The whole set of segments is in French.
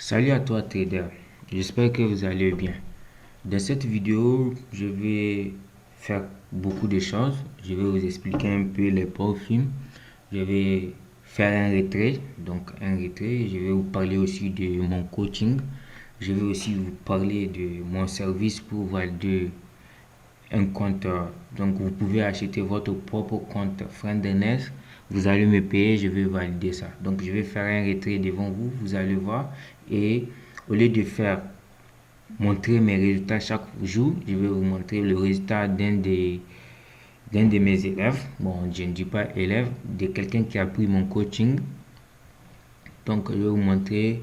Salut à toi trader, j'espère que vous allez bien. Dans cette vidéo, je vais faire beaucoup de choses. Je vais vous expliquer un peu les profils. Je vais faire un retrait, Je vais vous parler aussi de mon coaching. Je vais aussi vous parler de mon service pour valider un compte. Donc vous pouvez acheter votre propre compte Friendness. Vous allez me payer, je vais valider ça. Donc je vais faire un retrait devant vous, vous allez voir. Et au lieu de faire montrer mes résultats chaque jour, je vais vous montrer le résultat d'un de mes élèves. Bon, je ne dis pas élève, de quelqu'un qui a pris mon coaching. Donc je vais vous montrer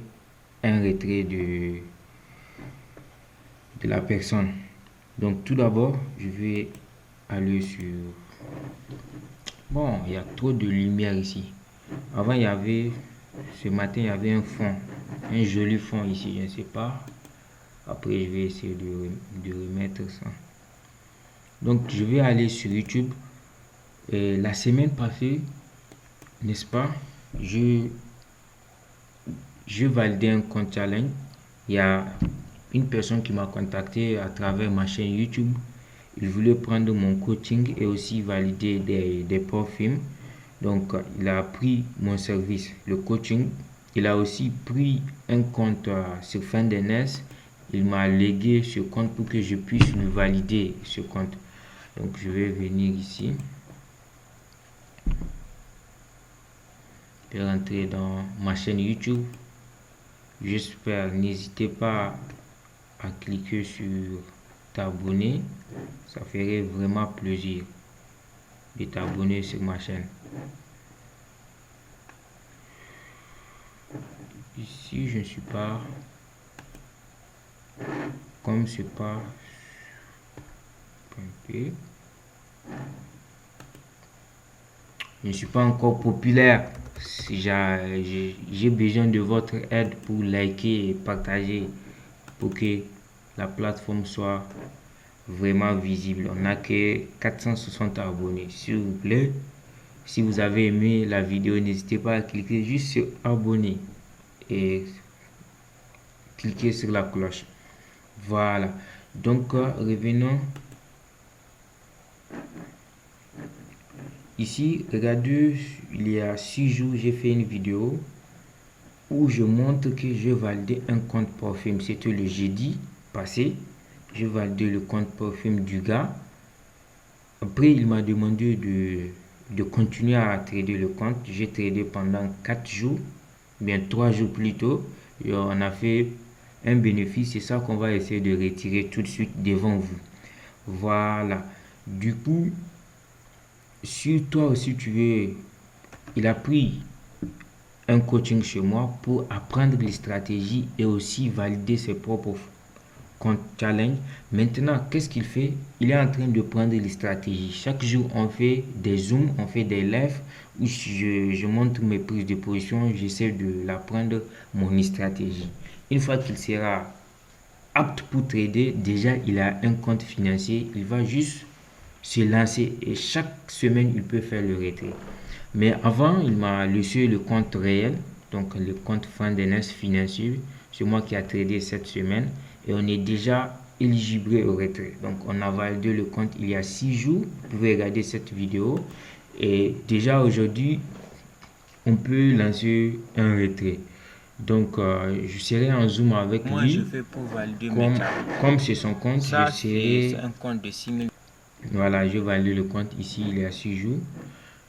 un retrait de la personne. Donc tout d'abord, je vais aller sur... Bon, il y a trop de lumière ici. Avant, il y avait... Ce matin, il y avait un fond. Un joli fond ici, je ne sais pas. Après, je vais essayer de remettre ça. Donc, je vais aller sur YouTube. Et la semaine passée, n'est-ce pas, je validais un compte challenge. Il y a une personne qui m'a contacté à travers ma chaîne YouTube. Il voulait prendre mon coaching et aussi valider des profils. Donc, il a pris mon service, le coaching. Il a aussi pris un compte sur FinDNS. Il m'a légué ce compte pour que je puisse le valider, ce compte. Donc, je vais venir ici. Je vais rentrer dans ma chaîne YouTube. J'espère, n'hésitez pas à cliquer sur t'abonner. Ça ferait vraiment plaisir de t'abonner sur ma chaîne. Ici, je ne suis pas... Comme c'est pas... Je ne suis pas encore populaire. Si j'ai besoin de votre aide pour liker et partager pour que la plateforme soit vraiment visible. On n'a que 460 abonnés. S'il vous plaît, si vous avez aimé la vidéo, n'hésitez pas à cliquer juste sur abonner et cliquer sur la cloche. Voilà. Donc, revenons. Ici, regardez, il y a 6 jours, j'ai fait une vidéo où je montre que j'ai validé un compte Parfum. C'était le jeudi passé. J'ai validé le compte Parfum du gars. Après, il m'a demandé de continuer à trader le compte. J'ai tradé pendant 4 jours, bien 3 jours plus tôt. Et on a fait un bénéfice. C'est ça qu'on va essayer de retirer tout de suite devant vous. Voilà. Du coup, si toi aussi tu veux, il a pris un coaching chez moi pour apprendre les stratégies et aussi valider ses propres comptes challenge. Maintenant, qu'est-ce qu'il fait? Il est en train de prendre les stratégies. Chaque jour, on fait des zooms, on fait des lives où je montre mes prises de position, j'essaie de l'apprendre mon stratégie. Une fois qu'il sera apte pour trader, déjà il a un compte financier, il va juste se lancer et chaque semaine il peut faire le retrait. Mais avant, il m'a laissé le compte réel, donc le compte Friendness financier. C'est moi qui a tradé cette semaine et on est déjà éligible au retrait. Donc on a validé le compte il y a 6 jours. Vous pouvez regarder cette vidéo et déjà aujourd'hui on peut lancer un retrait. Donc je serai en zoom avec Moi, lui. je fais pour valider mes Comme, challenges. comme c'est son compte, Ça, je c'est serai... un compte de 6000. Voilà, je valide le compte ici, il y a 6 jours.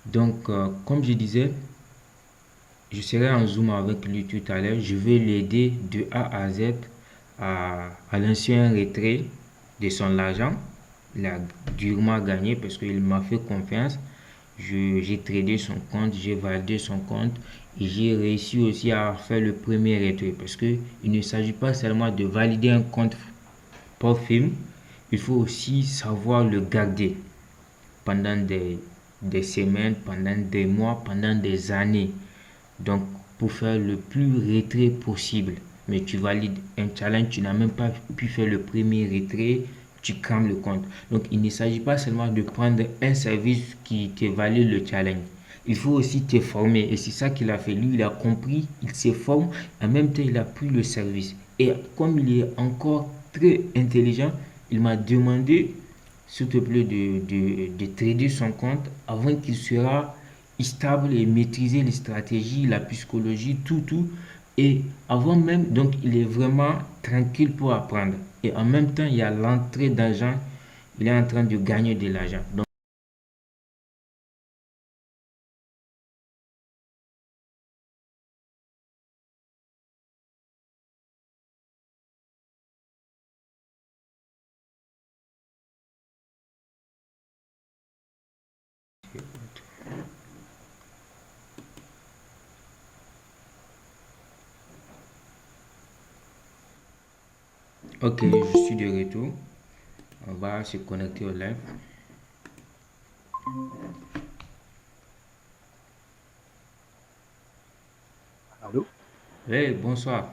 Donc, comme je disais, je serai en zoom avec lui tout à l'heure. Je vais l'aider de A à Z à lancer un retrait de son argent. Il a durement gagné parce qu'il m'a fait confiance. J'ai tradé son compte, j'ai validé son compte et j'ai réussi aussi à faire le premier retrait parce que il ne s'agit pas seulement de valider un compte pour film, il faut aussi savoir le garder pendant des semaines, pendant des mois, pendant des années. Donc, pour faire le plus retrait possible. Mais tu valides un challenge, tu n'as même pas pu faire le premier retrait, tu crames le compte. Donc, il ne s'agit pas seulement de prendre un service qui te valide le challenge. il faut aussi te former. Et c'est ça qu'il a fait. Lui, il a compris, il se forme, en même temps, il a pris le service. Et comme il est encore très intelligent, il m'a demandé, s'il te plaît, de trader son compte avant qu'il sera stable et maîtriser les stratégies, la psychologie, tout, tout. Et avant même, donc, il est vraiment tranquille pour apprendre. Et en même temps, il y a l'entrée d'argent. Il est en train de gagner de l'argent. Donc, ok, je suis de retour. On va se connecter au live. Allô? Hey, bonsoir.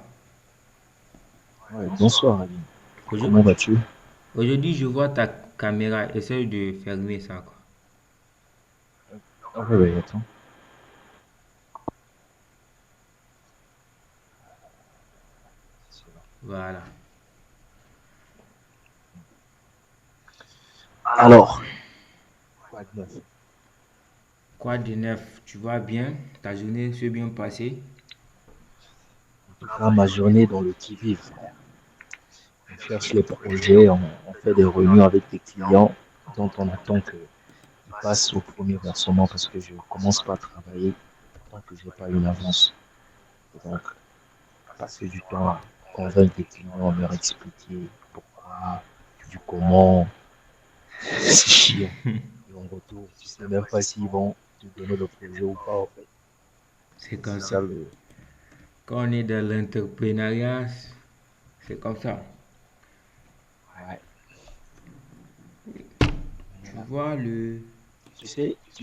Ouais, bonsoir, Aline. Aujourd- Comment vas-tu? Aujourd'hui, je vois ta caméra. Essaye de fermer ça, quoi. Ah ouais, ouais, attends. C'est bon. Voilà. Alors, quoi de neuf? Quoi de neuf? Tu vas bien? Ta journée s'est bien passée? En tout cas, ma journée dans le qui-vive, frère. On cherche les projets, on fait des réunions avec des clients dont on attend qu'ils passent au premier versement parce que je ne commence pas à travailler tant que je n'ai pas une avance. Et donc, passer du temps à convaincre des clients, leur expliquer pourquoi, du comment, c'est chiant. Et en retour, tu sais même pas s'ils vont te donner le projet ou pas, en fait. C'est C'est comme ça. ça le. Quand on est dans l'entrepreneuriat, c'est comme ça. Ouais. Tu vois, Tu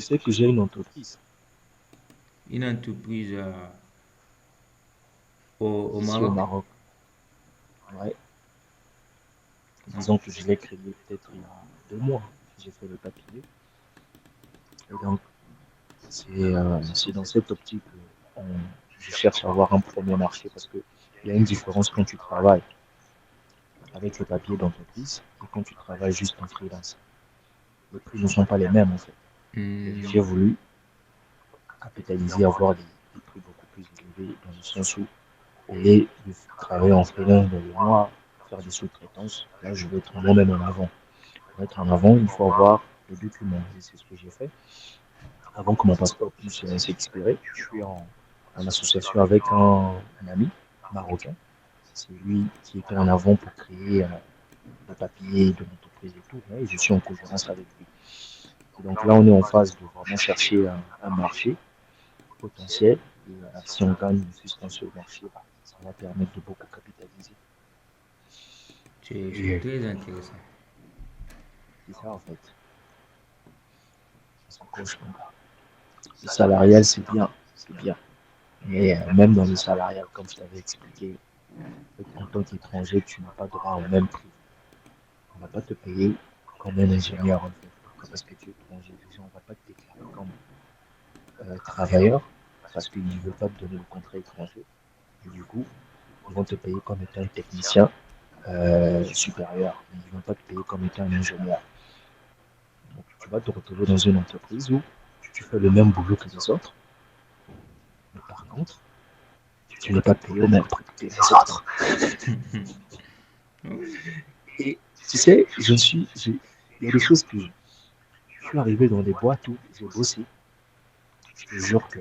sais que j'ai une entreprise une entreprise au ici au Maroc. Maroc. Ouais. Disons que je l'ai créée peut-être il y a 2 mois. J'ai fait le papier. Et donc, c'est dans cette optique que je cherche à avoir un premier marché parce qu'il y a une différence quand tu travailles avec le papier d'entreprise et quand tu travailles juste en freelance. Les prix ne sont pas les mêmes en fait. Et Hmm, j'ai voulu capitaliser, avoir des prix beaucoup plus élevés dans le sens où au lieu de travailler en freelance dans le mois, faire des sous-traitances, là je vais être moi-même en avant. Pour être en avant, il faut avoir les documents. Et c'est ce que j'ai fait. Avant que mon passeport puisse s'expirer, je suis en association avec un ami marocain. C'est lui qui était en avant pour créer les papiers de l'entreprise et tout. Et je suis en concurrence avec lui. Et donc là, on est en phase de vraiment chercher un marché potentiel. Et si on gagne juste un seul marché, bah, ça va permettre de beaucoup capitaliser. c'est Et très intéressant. c'est ça en fait. Ça coche, mon gars. Le salarial, c'est bien. C'est bien. Mais même dans le salarial, comme je t'avais expliqué, en tant qu'étranger, tu n'as pas droit au même prix. On ne va pas te payer comme un ingénieur, en fait. Parce que tu es étranger. Déjà, on ne va pas te déclarer comme travailleur parce qu'ils ne veulent pas te donner le contrat étranger. Et du coup, ils vont te payer comme étant un technicien supérieur. Mais ils ne vont pas te payer comme étant un ingénieur. Donc, tu vas te retrouver dans une entreprise où tu fais le même boulot que les autres. Mais par contre, tu n'es pas payé au même prix que les autres. Et tu sais, il y a des choses que je suis arrivé dans des boîtes où j'ai bossé. Je te jure que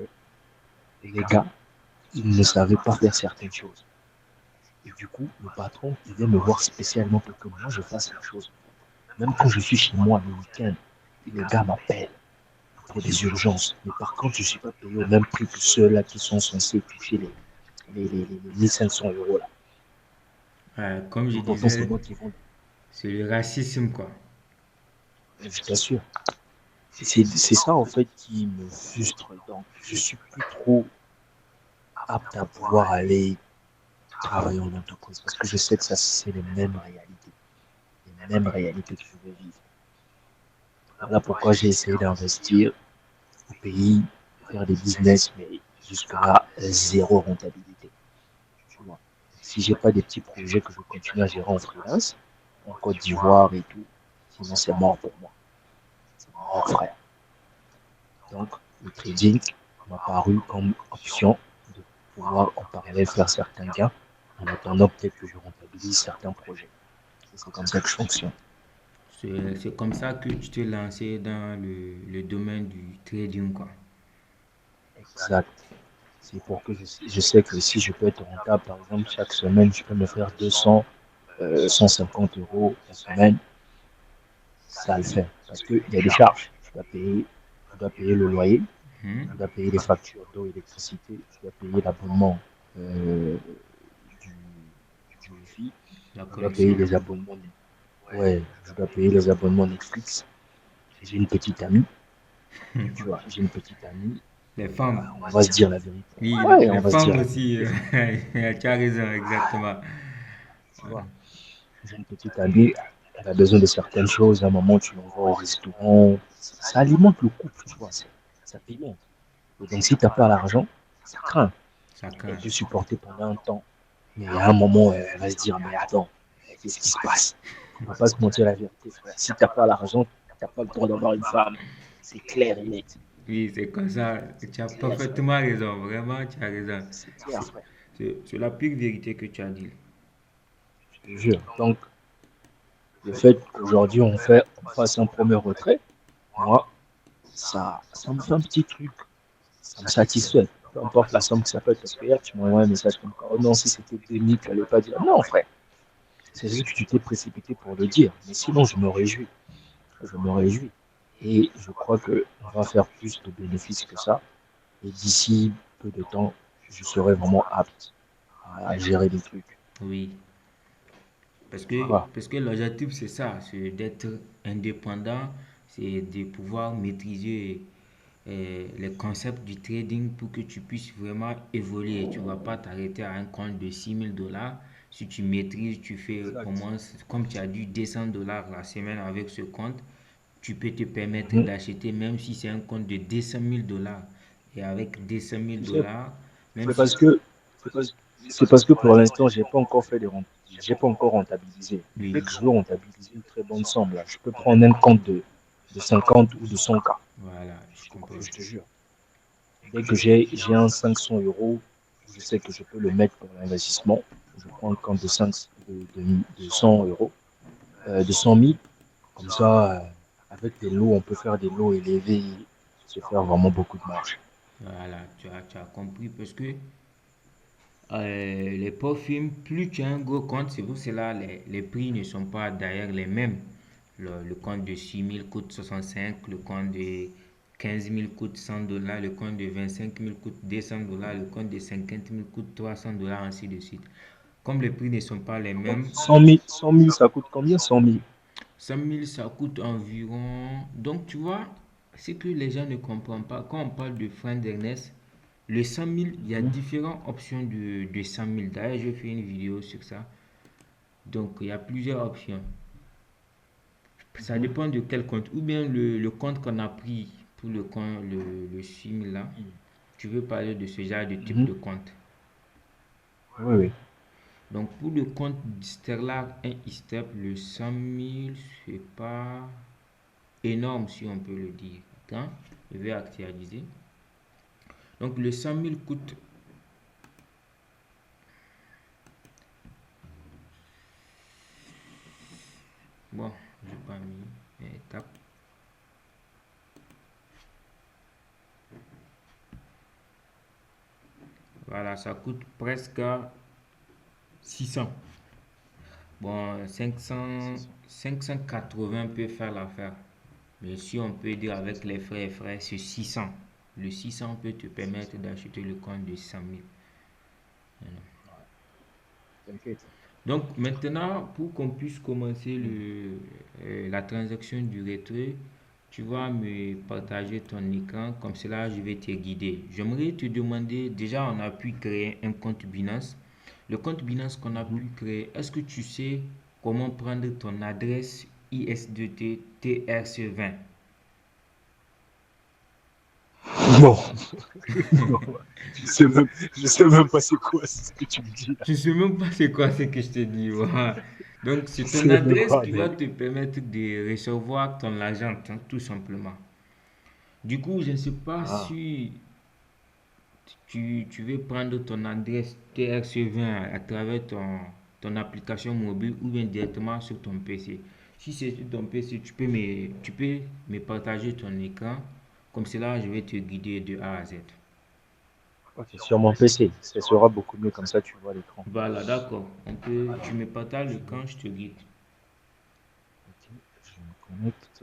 les gars, ils ne savaient pas faire certaines choses. Et du coup, le patron, il vient me voir spécialement pour que moi je fasse la chose. Même quand je suis chez moi le week-end, les gars m'appellent pour des urgences. Mais par contre, je ne suis pas payé au même prix que ceux-là qui sont censés toucher les 1 500 € là. Comme je Et pourtant, c'est disais, moi qui vends. c'est le racisme, quoi. Je t'assure. C'est ça en fait qui me frustre. Donc, je suis plus trop apte à pouvoir aller travailler en entreprise parce que je sais que ça, c'est les mêmes réalités que je vais vivre. Voilà pourquoi j'ai essayé d'investir au pays faire des business, mais jusqu'à zéro rentabilité. Tu vois. Si j'ai pas des petits projets que je continue à gérer en freelance, en Côte d'Ivoire et tout, sinon c'est mort pour moi. C'est mort, frère. Donc, le trading m'a paru comme option de pouvoir en parallèle faire certains gains en attendant peut-être que je rentabilise certains projets. C'est comme ça que je fonctionne. C'est comme ça que tu t'es lancé dans le domaine du trading, quoi. Exact. C'est pour que je sais que si je peux être rentable, par exemple, chaque semaine, je peux me faire 200, 150 euros la semaine, ça le fait. Parce qu'il y a des charges. Je dois payer le loyer, je Mhm. dois payer les factures d'eau et d'électricité, je dois payer l'abonnement euh, du, du Wi-Fi, La je dois payer connexion. les abonnements. Ouais, je dois payer les abonnements Netflix. J'ai une petite amie, tu vois, j'ai une petite amie. Les femmes. On va se dire la vérité. Oui, Ouais, les on va se femmes dire la aussi. vérité. Tu as raison, exactement. Tu vois, j'ai une petite amie, elle a besoin de certaines choses. À un moment, tu l'envoies au restaurant. Ça alimente le couple, tu vois, ça pimente. Et donc, si tu n'as pas l'argent, ça craint. Ça Elle craint. peut supporter pendant un temps. Mais à un moment, elle va se dire, mais attends, qu'est-ce qui se passe? On ne va pas se mentir la vérité, frère. Si tu n'as pas l'argent, tu n'as pas le droit d'avoir une femme. C'est clair et net. Oui, c'est comme ça. Tu as C'est clair, frère. parfaitement raison. Vraiment, tu as raison. C'est clair, C'est frère. c'est la pure vérité que tu as dit. Je te jure. Donc, le fait qu'aujourd'hui, on fasse un premier retrait, moi, ça me fait un petit truc. Ça me satisfait. Peu importe la somme que ça peut être. Parce que hier, tu m'envoies un message comme quoi, oh non, si c'était 2000, tu n'allais pas dire. Non, frère. C'est juste que tu t'es précipité pour le dire. Mais sinon, je me réjouis. Je me réjouis. Et je crois qu'on va faire plus de bénéfices que ça. Et d'ici peu de temps, je serai vraiment apte à gérer des trucs. Oui. Voilà. Parce que l'objectif, c'est ça, c'est d'être indépendant, c'est de pouvoir maîtriser les concepts du trading pour que tu puisses vraiment évoluer. Tu ne vas pas t'arrêter à un compte de 6 000 $. Si tu maîtrises, tu fais au Exact. moins, comme tu as dit, 200 $ la semaine avec ce compte, tu peux te permettre Mhm. d'acheter même si c'est un compte de 200 000 $. Et avec 200 mille Tu sais, dollars, même c'est si... parce que, c'est parce, c'est parce que pour l'instant, j'ai pas encore rentabilisé. Dès Oui, que je veux rentabiliser une très bonne somme, là, je peux prendre un compte de 50 ou de 100 k. voilà, je comprends. Je te jure. Dès que j'ai un 500 euros, je sais que je peux le mettre pour l'investissement. Je prends un compte de, 5, de 100 euros, de 100 000. Comme ça, avec des lots, on peut faire des lots élevés et se faire vraiment beaucoup de marge. Voilà, tu as compris parce que les parfums, plus tu as un gros compte, c'est pour cela les prix ne sont pas d'ailleurs les mêmes. Le compte de 6 000 coûte 65, le compte de 15 000 coûte 100 $, le compte de 25 000 coûte 200 $, le compte de 50 000 coûte 300 $, ainsi de suite. Comme les prix ne sont pas les Donc, mêmes, 100 000, ça coûte combien? 100 000. 100 000 ça coûte environ. Donc, tu vois, ce que les gens ne comprennent pas, quand on parle de frein d'Ernest, le 100 000 il y a Mhm. différentes options de 100 000. D'ailleurs, j'ai fait une vidéo sur ça. Donc, il y a plusieurs options. Ça Mhm. dépend de quel compte. Ou bien le compte qu'on a pris pour le compte, le 6 000 là. Tu veux parler de ce genre de type Mhm. de compte. Oui, oui. Donc, pour le compte Sterling 1 step le 100 000 c'est pas énorme si on peut le dire. Attends, je vais actualiser. Donc, le 100 000 coûte. Bon, je n'ai pas mis étape. Voilà, ça coûte presque 600. Bon, 580 peut faire l'affaire. Mais si on peut dire avec les frais, c'est 600. Le 600 peut te permettre d'acheter le compte de 100 000. T'inquiète. Donc maintenant, pour qu'on puisse commencer Mhm. la transaction du retrait, tu vas me partager ton écran, comme cela je vais te guider. J'aimerais te demander, déjà on a pu créer un compte Binance. Le compte Binance qu'on a Mhm. pu créer, est-ce que tu sais comment prendre ton adresse ISDT TRC20? Non, non. Je sais même pas c'est quoi ce que tu me dis là. Je ne sais même pas c'est quoi ce que je te dis. Voilà. Donc, Je c'est ton sais même adresse pas, qui va mais te permettre de recevoir ton argent, hein, tout simplement. Du coup, je ne sais pas ah, si tu veux prendre ton adresse TRC20 à travers ton application mobile ou bien directement sur ton PC. Si c'est sur ton PC, tu peux me partager ton écran. Comme cela, je vais te guider de A à Z. ok, sur mon PC, ça sera beaucoup mieux comme ça tu vois l'écran. Voilà, d'accord. Tu Alors, me partages je vais, l'écran, je te guide. ok, je me connecte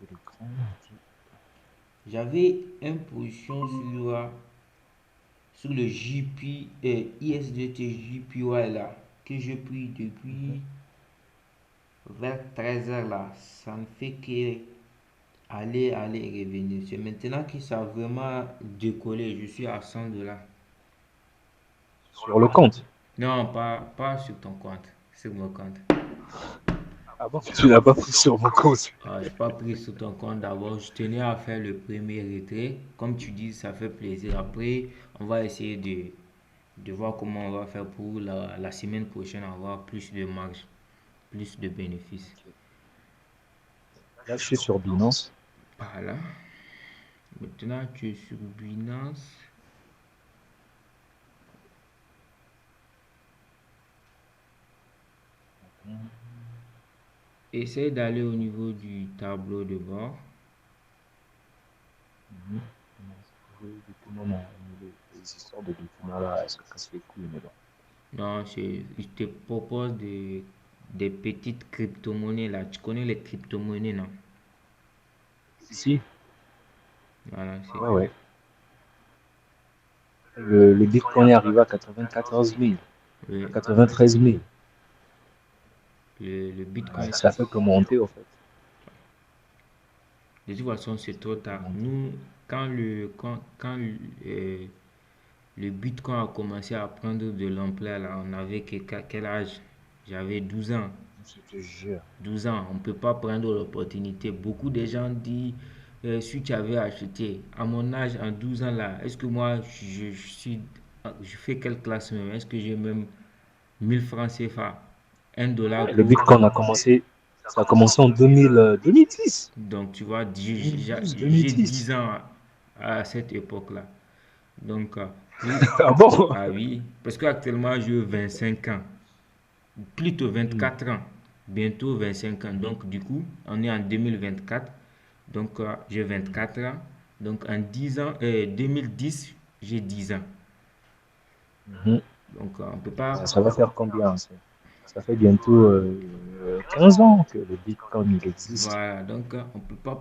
de l'écran. Ok. J'avais une position sur le JP, ISDT JPY là, que j'ai pris Mhm. depuis vers 13 heures là. Ça ne fait que aller et revenir. C'est maintenant que ça a vraiment décollé. Je suis à 100 $. Sur le compte. Non, pas sur ton compte, sur mon compte. Ah bon? Tu l'as pas pris sur mon compte. Ah, je n'ai pas pris sur ton compte d'abord. Je tenais à faire le premier retrait. Comme tu dis, ça fait plaisir. Après, on va essayer de voir comment on va faire pour la semaine prochaine, avoir plus de marge, plus de bénéfices. Ok. Là, je suis sur Binance. Voilà. Maintenant, tu es sur Binance. Essaye d'aller au niveau du tableau de bord. Mhm. Oui, documents, non, les histoires de documents là, ça casse les couilles, mais bon. Non, je te propose des petites crypto-monnaies là. Tu connais les crypto-monnaies, non? Si, Voilà, c'est ouais, ouais. Le Bitcoin est arrivé à 94 000, à le, 93 000. le Ouais, Bitcoin. ça fait que monter, au fait. De toute façon, c'est Ça trop fait que tard. monter. Nous, quand le Bitcoin a commencé à prendre de l'ampleur, là, on avait quel âge? J'avais 12 ans. Je te jure. 12 ans, on ne peut pas prendre l'opportunité. Beaucoup de gens disent, si tu avais acheté à mon âge, en 12 ans là, est-ce que moi, je fais quelle classe même? Est-ce que j'ai même 1000 francs CFA, $1 Ouais, le pour... Bitcoin ça a commencé en 2010. Donc, tu vois, 2012, j'ai 2010. 10 ans à cette époque-là. Donc, pour... Ah bon? Ah oui, parce qu'actuellement, j'ai 25 ans, plutôt Mhm, 24 ans, bientôt 25 ans. mhm, Donc, du coup, on est en 2024. Donc, j'ai mhm, 24 ans. Donc, en 10 ans, 2010, j'ai 10 ans. mhm. Donc, on ne peut pas... Ça va faire combien ça? Ça fait bientôt 15 ans que le Bitcoin il existe. Voilà, donc on peut pas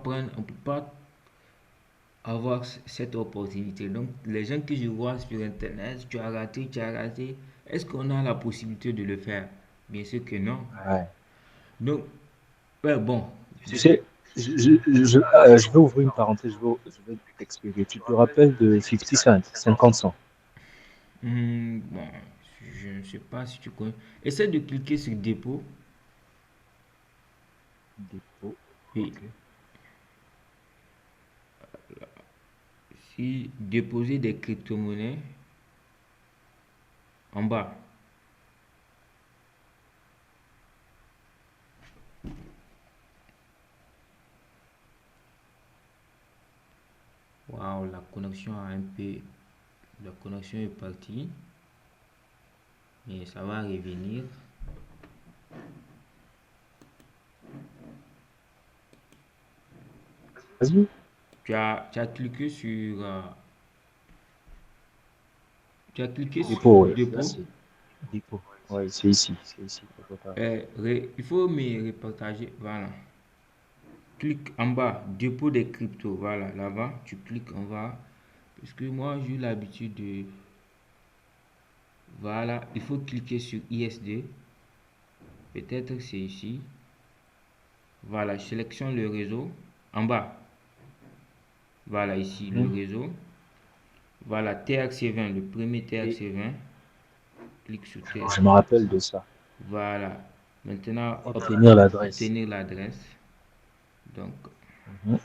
avoir cette opportunité. Donc, les gens que je vois sur Internet, tu as raté, est-ce qu'on a la possibilité de le faire? Bien sûr que non. Ouais. Donc, ouais, bon, Tu sais, je vais ouvrir une parenthèse, je vais t'expliquer. Tu te rappelles de 50 Cent, 50 cents? bon, je ne sais pas si tu connais. Essaie de cliquer sur dépôt. Dépôt. Oui, Ok. si déposer des crypto-monnaies en bas. Waouh, la connexion est partie, mais ça va revenir. Vas-y. Tu as cliqué sur, tu as cliqué sur Dépôt, oui. Là, dépôt. c'est dépôt. Oui, c'est ici. C'est ici, quelque part. Il faut me repartager. Voilà. Clique en bas, dépôt des cryptos. Voilà, là-bas, tu cliques en bas. Parce que moi, j'ai eu l'habitude de. Voilà, il faut cliquer sur ISD. Peut-être que c'est ici. Voilà, je sélectionne le réseau. En bas, voilà ici, le Mhm. réseau. Voilà, TRC20, le premier Et TRC20. Clique sur je me TRC20. rappelle de ça. Voilà. Maintenant, Obtenir l'adresse. obtenir l'adresse. Donc, Mhm.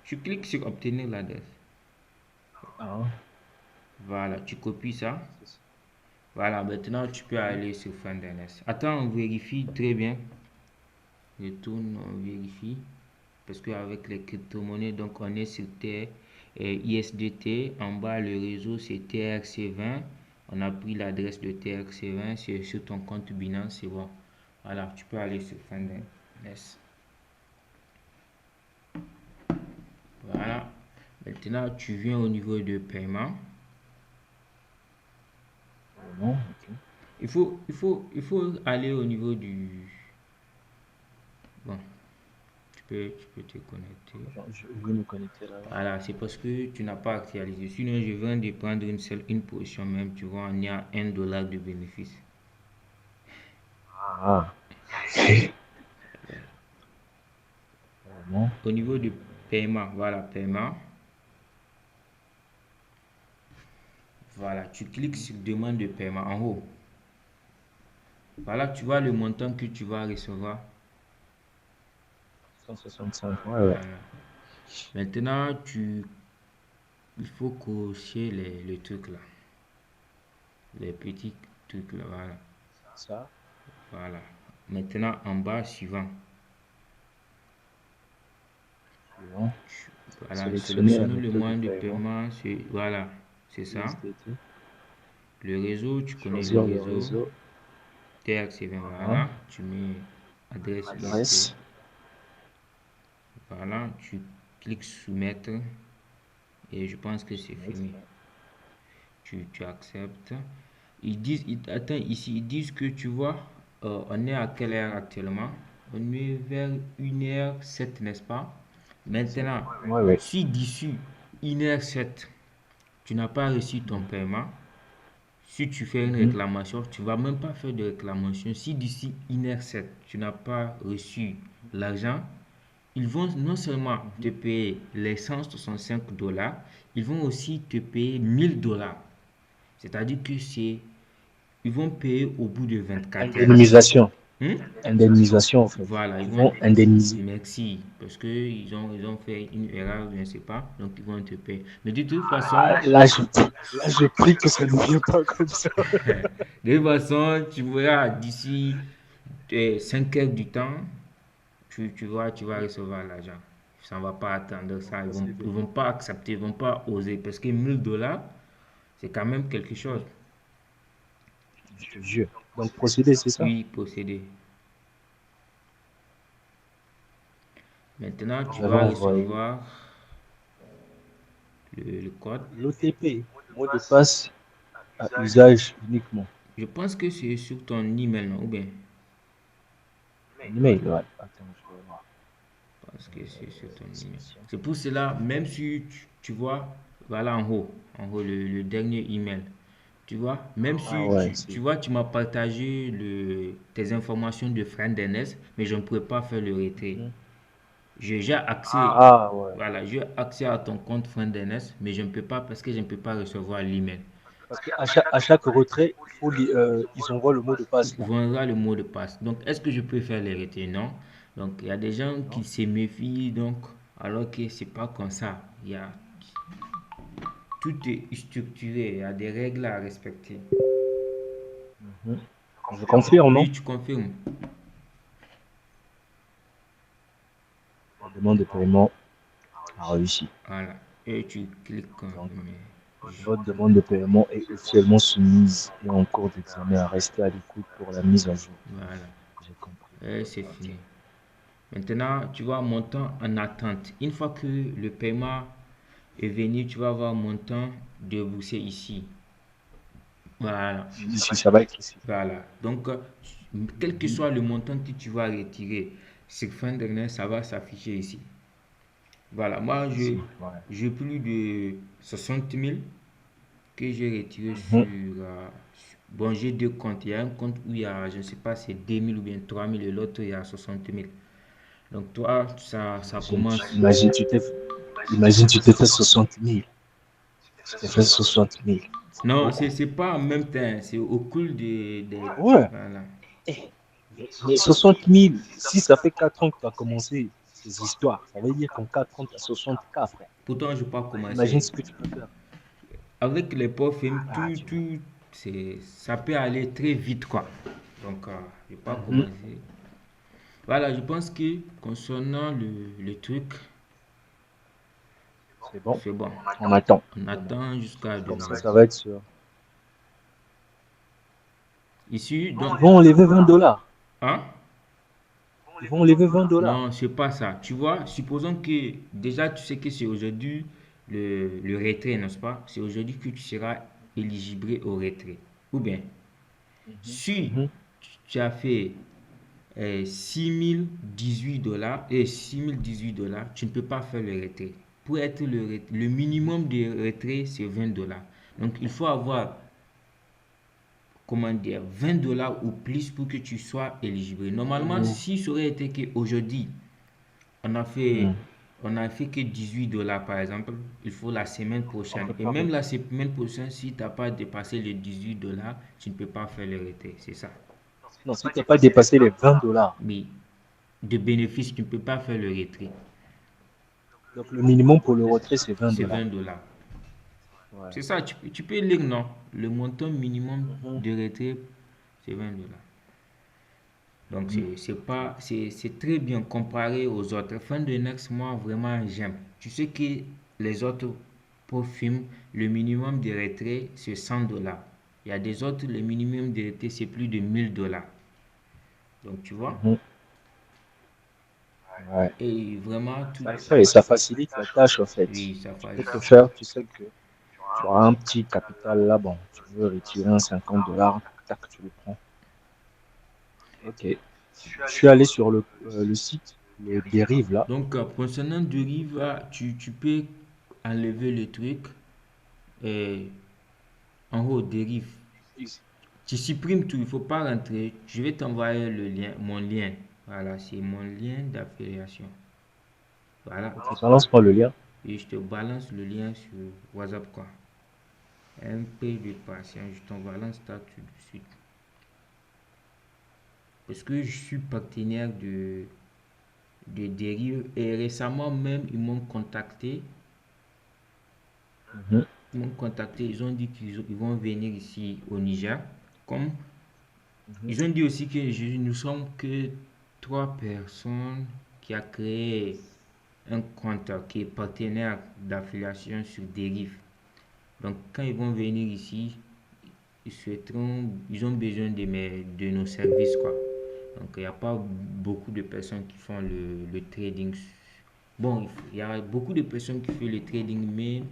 Tu cliques sur obtenir l'adresse. Ah, Voilà, tu copies ça. c'est ça. Voilà, maintenant tu peux aller sur FinDNS. Attends, on vérifie très bien. Je tourne, on vérifie. Parce qu'avec les crypto-monnaies, donc on est sur ISDT. En bas, le réseau c'est TRC20. On a pris l'adresse de TRC20 sur ton compte Binance, c'est bon. Voilà, tu peux aller sur FinDNS. Voilà. Maintenant, tu viens au niveau de paiement. Non, ok. Il faut aller au niveau du... Bon, tu peux te connecter. Genre, je vais me connecter là. Voilà, c'est parce que tu n'as pas actualisé. Sinon, je viens de prendre une position même. Tu vois, on est à $1 de bénéfice. Ah, vraiment. Au niveau du paiement, voilà, paiement. Voilà, tu cliques sur demande de paiement en haut. Voilà, tu vois le montant que tu vas recevoir. 165, ouais. Voilà. Maintenant, il faut cocher les trucs là. Les petits trucs là, voilà. Ça, Voilà. Maintenant, en bas, suivant. suivant. Voilà, Sélectionner la sélectionne le méthode de moyen de paiement. paiement. Voilà, c'est ça. USDT. Le réseau, tu connais le Choisir le réseau. réseau. TRC20, Ah, voilà. Tu mets adresse ISP. adresse. Voilà, tu cliques soumettre. Et je pense que c'est Soumettre. fini. Tu acceptes. Attends, ici, ils disent que tu vois, on est à quelle heure actuellement? On est vers 1h07, n'est-ce pas? Maintenant, Ouais, ouais. si d'ici 1h07, tu n'as pas reçu ton paiement, si tu fais une Mhm. réclamation, tu ne vas même pas faire de réclamation. Si d'ici 1h07, tu n'as pas reçu l'argent, ils vont non seulement te payer les $165, ils vont aussi te payer $1000. C'est-à-dire que ils vont payer au bout de 24 heures. Indemnisation. Hmm? Indemnisation, en fait. Voilà, Ils vont indemniser. merci, parce que ils ont fait une erreur, je ne sais pas, donc ils vont te payer. Mais de toute façon, Ah, là, je prie que ça ne vienne pas comme ça. de toute façon, tu verras d'ici 5 heures du temps, tu vas recevoir l'argent. Ça ne va pas attendre ça. Ils Ça, vont, c'est ils bien. vont pas accepter, ils vont pas oser, parce que $1000, c'est quand même quelque chose. Je te jure. Donc, procéder, c'est ça. Oui, posséder. Maintenant, tu J'avais vas envoyé recevoir le code. l'OTP, mot de passe à usage uniquement. Je pense que c'est sur ton email, non? Ou bien, Un email, ouais. Attends, je vais voir. parce que c'est sur ton email. Sélection. C'est pour cela, même si tu vois, voilà en haut le dernier email. Tu vois, même Ah si ouais, tu vois, tu m'as partagé tes informations de FriendNS, mais je ne pourrais pas faire le retrait. Mhm. J'ai déjà accès, Ah ouais. voilà, j'ai accès à ton compte FriendNS, mais je ne peux pas parce que je ne peux pas recevoir l'email. Parce qu'à chaque retrait, ils envoient le mot de passe là. Voilà le mot de passe. Donc, est-ce que je peux faire les retraits? Non. Donc, il y a des gens qui Non? se méfient, donc, alors que c'est pas comme ça. Tout est structuré, il y a des règles à respecter. Mhm. Je confirme, non? Oui, tu confirmes. La demande de paiement a réussi. Voilà. Et tu cliques Donc, confirmer. votre demande de paiement est officiellement soumise et en cours d'examen. Restez à l'écoute pour la mise à jour. Voilà. J'ai compris. Et c'est Ok. fini. Maintenant, tu vois montant en attente. Une fois que le paiement est venu, tu vas voir montant déboursé ici. Voilà. Ici, ça va être ici. Voilà. Donc, quel que soit le montant que tu vas retirer, sur fin d'année, ça va s'afficher ici. Voilà. Moi, Ici, ouais. j'ai plus de 60 000 que j'ai retiré Mhm. bon, j'ai deux comptes. Il y a un compte où il y a, je ne sais pas, c'est 2 000 ou bien 3 000 et l'autre, il y a 60 000. Donc, toi, ça Imagine, commence. imagine, tu t'es fait 60 000. Tu t'es fait 60 000. C'est Non, beaucoup. c'est pas en même temps, c'est au cours Ouais. voilà. Mais 60 000, si ça fait 4 ans que tu as commencé, ces histoires. Ça veut dire qu'en 4 ans, tu as 60K, frère. Pourtant, je n'ai pas Imagine commencé. ce que tu peux faire. Avec les pauvres films, Ah, tu vois. ça peut aller très vite, quoi. Donc, je n'ai pas Mhm. commencé. Voilà, je pense que concernant le truc, C'est bon. c'est bon. On attend. On Demain. attend jusqu'à Comme demain. ça va être sûr. Ici, Ils donc, vont enlever $20. hein? Ils vont enlever $20. Non, c'est pas ça. Tu vois, supposons que déjà tu sais que c'est aujourd'hui le retrait, n'est-ce pas? C'est aujourd'hui que tu seras éligible au retrait. Ou bien, Mhm. si Mhm. tu as fait 6018 $ et 6018 $, tu ne peux pas faire le retrait. Pour être le minimum de retrait, c'est $20. Donc, il faut avoir, comment dire, $20 ou plus pour que tu sois éligible. Normalement, Mhm. si ça aurait été qu'aujourd'hui, on a fait, Mhm. on a fait que $18 par exemple, il faut la semaine On prochaine. peut Et pas même retirer. la semaine prochaine, si tu n'as pas dépassé les $18, tu ne peux pas faire le retrait. C'est ça. Non, si tu n'as pas dépassé les $20, Mais de bénéfice, tu ne peux pas faire le retrait. donc le minimum pour le retrait, c'est vingt C'est dollars. $20. Ouais. C'est ça, tu peux lire, non? Le montant minimum Mhm. de retrait, c'est $20. Donc, Mhm. c'est très bien comparé aux autres. Fin de Next, moi, vraiment, j'aime. Tu sais que les autres pour films, le minimum de retrait, c'est $100. Il y a des autres, le minimum de retrait, c'est plus de $1000. Donc, tu vois? Mhm. Ouais. Et vraiment, tout. Ça facilite la tâche, en fait. Oui, ça Tu fait. peux te faire, tu sais que tu auras un petit capital là, bon, tu veux retirer un $50, tac, tu le prends. Ok. Je suis allé sur le site, le dérive là. Donc, concernant Derive, tu peux enlever le truc et en haut, Derive. Tu supprimes tout, il ne faut pas rentrer. Je vais t'envoyer le lien, mon lien. Voilà, c'est mon lien d'affiliation. Voilà. Ok, balance-moi le lien. Et je te balance le lien sur WhatsApp, quoi. Un peu de patience, je t'en balance ça tout de suite. Parce que je suis partenaire de Derive et récemment même, ils m'ont contacté. Mhm. Ils m'ont contacté, ils ont dit qu'ils vont venir ici au Niger. Comme Mhm. ils ont dit aussi que nous sommes que trois personnes qui a créé un compte qui est partenaire d'affiliation sur Derive. Donc quand ils vont venir ici, ils ont besoin de nos services, quoi. Donc il n'y a pas beaucoup de personnes qui font le trading. Bon, il y a beaucoup de personnes qui font le trading, mais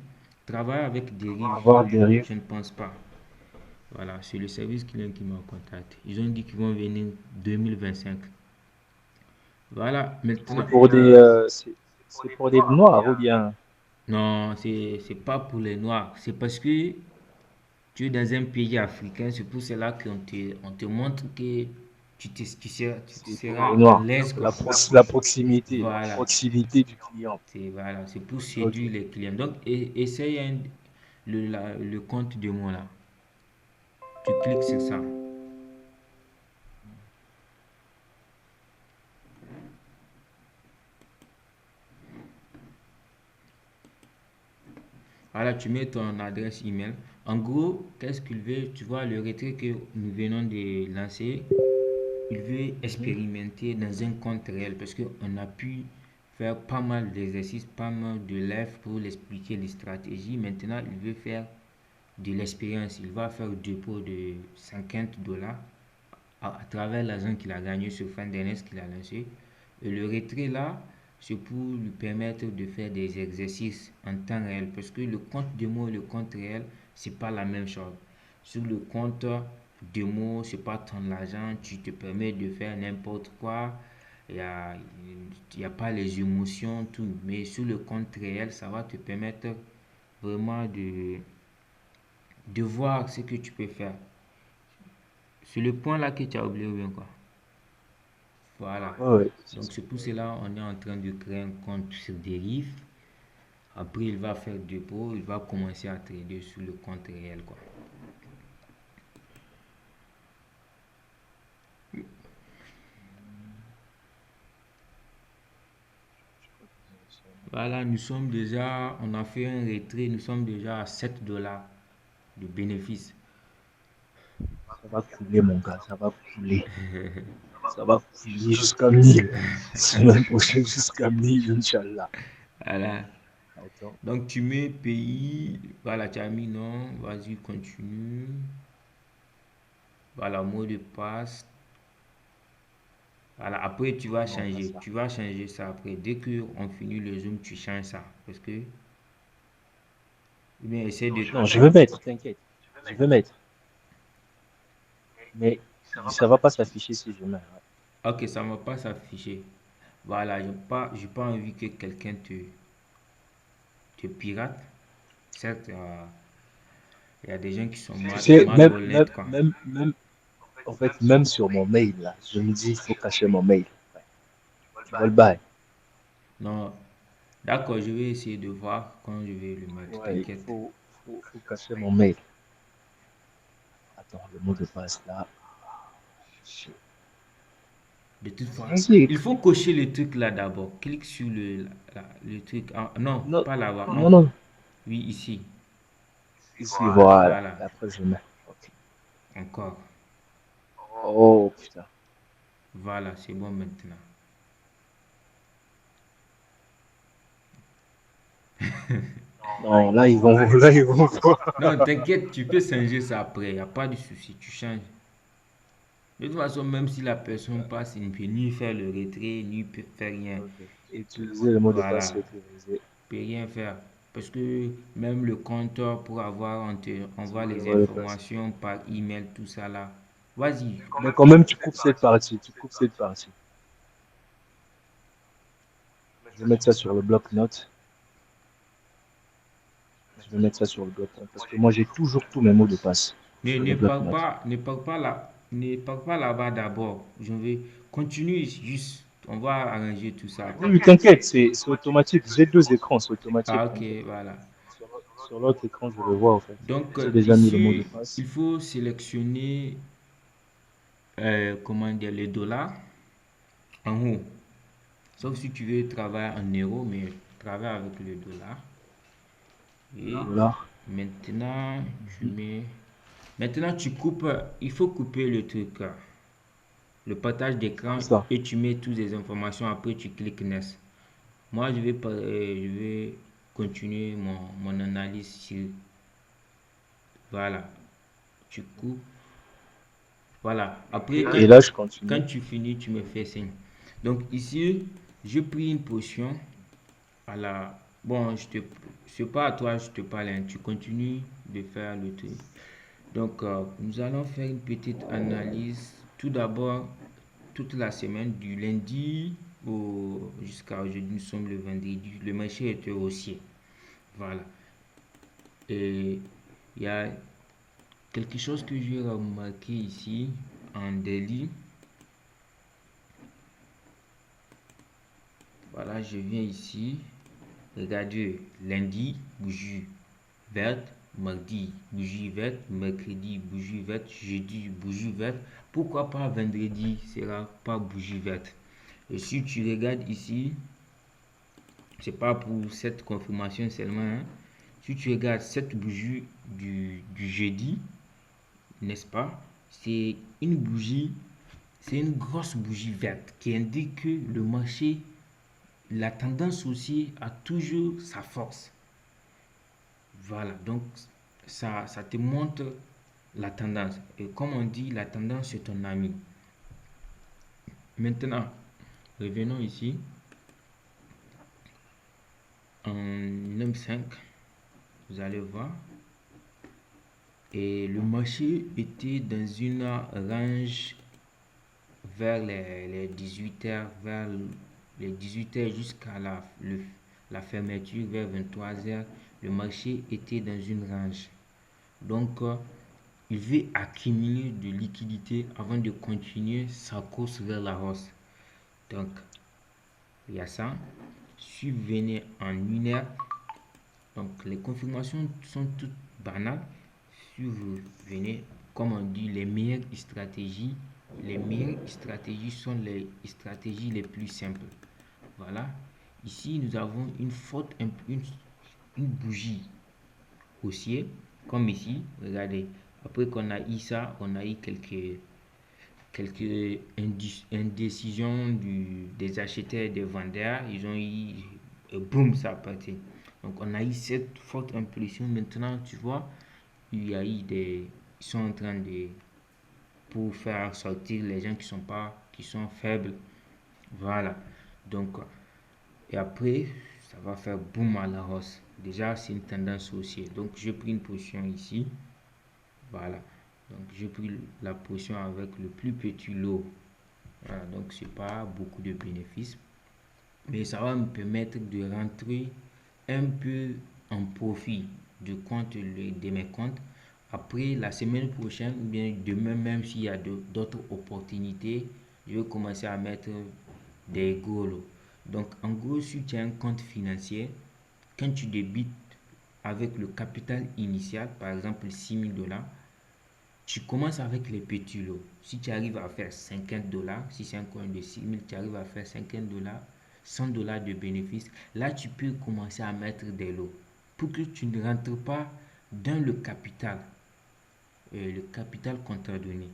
travailler avec Derive, Avoir dérive. je ne pense pas. Voilà, c'est le service client qui m'a contacté. Ils ont dit qu'ils vont venir 2025. Voilà, C'est maintenant. pour des, c'est pour des noirs ou bien. Non, c'est pas pour les noirs. C'est parce que tu es dans un pays africain. C'est pour cela on te montre que tu C'est pour les seras à noirs. l'aise, quoi. La Voilà. proximité du client. C'est pour Ok. séduire les clients. Donc, essaye le compte de moi là. Tu cliques sur ça. Voilà, tu mets ton adresse email. En gros, qu'est-ce qu'il veut? Tu vois, le retrait que nous venons de lancer, il veut Mhm. expérimenter dans un compte réel parce qu'on a pu faire pas mal d'exercices, pas mal de live pour l'expliquer les stratégies. Maintenant, il veut faire de l'expérience. Il va faire un dépôt de $50 à travers l'argent qu'il a gagné sur Findenex qu'il a lancé. Et le retrait là, c'est pour lui permettre de faire des exercices en temps réel. Parce que le compte démo et le compte réel, c'est pas la même chose. Sur le compte démo, c'est pas ton argent, tu te permets de faire n'importe quoi. Il n'y a, y a pas les émotions, tout. Mais sur le compte réel, ça va te permettre vraiment de voir ce que tu peux faire. C'est le point là que tu as oublié ou bien quoi. Voilà. Ouais, ouais, c'est Donc ça. c'est pour cela on est en train de créer un compte sur Derive. Après il va faire dépôt, il va commencer à trader sur le compte réel, quoi. Voilà, nous sommes déjà, on a fait un retrait, nous sommes déjà à 7 dollars de bénéfice. Ça va couler, mon gars, ça va couler. Ça va couler jusqu'à 1000. Semaine prochaine jusqu'à 1000, Inch'Allah. Voilà. Attends. Donc tu mets pays, voilà, tu as mis non, vas-y, continue. Voilà, mot de passe. Voilà, après Non, pas ça. tu vas changer ça après. Dès que on finit le zoom, tu changes ça. Parce que, ou bien essaie de, Non, je veux mettre, t'inquiète. Je veux mettre. Mais ça va pas s'afficher si je mets. Ouais. ok, ça ne va pas s'afficher. Voilà, j'ai pas envie que quelqu'un te pirate. Certes, il y a des gens qui sont Tu sais, mal honnêtes, quoi. en fait, même sur mon mail, là, je me dis, il faut cacher mon mail. Ouais. Tu vois le bail. Non, d'accord, je vais essayer de voir quand je vais le mettre, Ouais, il t'inquiète. faut cacher mon mail. Attends, le mot de passe là. Shit. De toute façon, Vas-y. il faut cocher le truc là d'abord. Clique sur le truc. Non, Non, pas là-bas, non, non. non. Oui, ici. Ici, voilà. Voilà, Et après, je mets. Ok. encore. Oh, putain. Voilà, c'est bon maintenant. Non, là, ils vont, là, ils vont voir. Non, t'inquiète, tu peux changer ça après, il n'y a pas de souci, tu changes. De toute façon, même si la personne passe, il ne peut ni faire le retrait, ni faire rien. Ok. Utiliser le mot de passe Voilà, sécurisé. il ne peut rien faire. Parce que même le compteur, pour avoir, on C'est voit quoi le les mot de passe? informations par email, tout ça là. Vas-y. Mais quand même, tu coupes cette partie. Tu coupes cette partie. Je vais mettre ça sur le bloc-notes. Je vais mettre ça sur le bloc-notes. Parce que moi, j'ai toujours tous mes mots de passe sur le bloc-notes. Ne pars pas là-bas d'abord. Je vais continuer juste. On va arranger tout ça Oui, après. oui, t'inquiète, c'est automatique. J'ai deux écrans, c'est automatique, Ah, ok, t'inquiète. voilà. Sur l'autre écran, je le vois, en fait. Donc, J'ai déjà mis le mot de ici, passe. il faut sélectionner, comment dire, les dollars en haut. Sauf si tu veux travailler en euros, mais travaille avec le dollar. Et $. maintenant, tu Mhm. mets. Maintenant, tu coupes. Il faut couper le truc, le partage d'écran, C'est ça. et tu mets toutes les informations. Après, tu cliques Next. Moi, je vais continuer mon analyse sur. Voilà. Tu coupes. Voilà. Après, Et là, je quand continue. tu finis, tu me fais signe. Donc, ici, je pris une potion à la. Bon, c'est pas à toi, je te parle, hein. Tu continues de faire le truc. Donc, nous allons faire une petite analyse. Tout d'abord, toute la semaine, du lundi jusqu'à aujourd'hui, nous sommes le vendredi. Le marché était haussier. Voilà. Et il y a quelque chose que j'ai remarqué ici en Delhi. Voilà, je viens ici. Regardez, lundi, bougie verte, mardi, bougie verte, mercredi, bougie verte, jeudi, bougie verte. Pourquoi pas vendredi sera pas bougie verte? Et si tu regardes ici, c'est pas pour cette confirmation seulement, hein. Si tu regardes cette bougie du jeudi, n'est-ce pas? C'est une bougie, c'est une grosse bougie verte qui indique que le marché, la tendance aussi a toujours sa force. Voilà, donc ça te montre la tendance. Et comme on dit, la tendance c'est ton ami. Maintenant, revenons ici en M5, vous allez voir. Et le marché était dans une range vers les 18h, vers les 18h jusqu'à la fermeture vers 23h. Le marché était dans une range. Donc, il veut accumuler de liquidités avant de continuer sa course vers la hausse. Donc, il y a ça. Si vous venez en une heure, donc les confirmations sont toutes banales. Si vous venez, comme on dit, les meilleures stratégies sont les stratégies les plus simples. Voilà. Ici, nous avons une bougie haussier, comme ici. Regardez. Après qu'on a eu ça, on a eu quelques indécisions des acheteurs et des vendeurs. Ils ont eu, boum, ça a parti. Donc, on a eu cette forte impulsion. Maintenant, tu vois, il y a eu ils sont en train de, pour faire sortir les gens qui sont faibles. Voilà. Donc, et après, ça va faire boum à la hausse. Déjà, c'est une tendance haussière. Donc, j'ai pris une position ici. Voilà. Donc, j'ai pris la position avec le plus petit lot. Voilà. Donc, c'est pas beaucoup de bénéfices. Mais ça va me permettre de rentrer un peu en profit de mes comptes. Après, la semaine prochaine, ou bien demain, même s'il y a d'autres opportunités, je vais commencer à mettre des gros lots. Donc, en gros, si tu as un compte financier, quand tu débites avec le capital initial, par exemple 6 000 $, tu commences avec les petits lots. Si tu arrives à faire 50 $, si c'est un coin de 6 000, tu arrives à faire 50 $, 100 $ de bénéfices, là tu peux commencer à mettre des lots pour que tu ne rentres pas dans le capital qu'on t'a donné.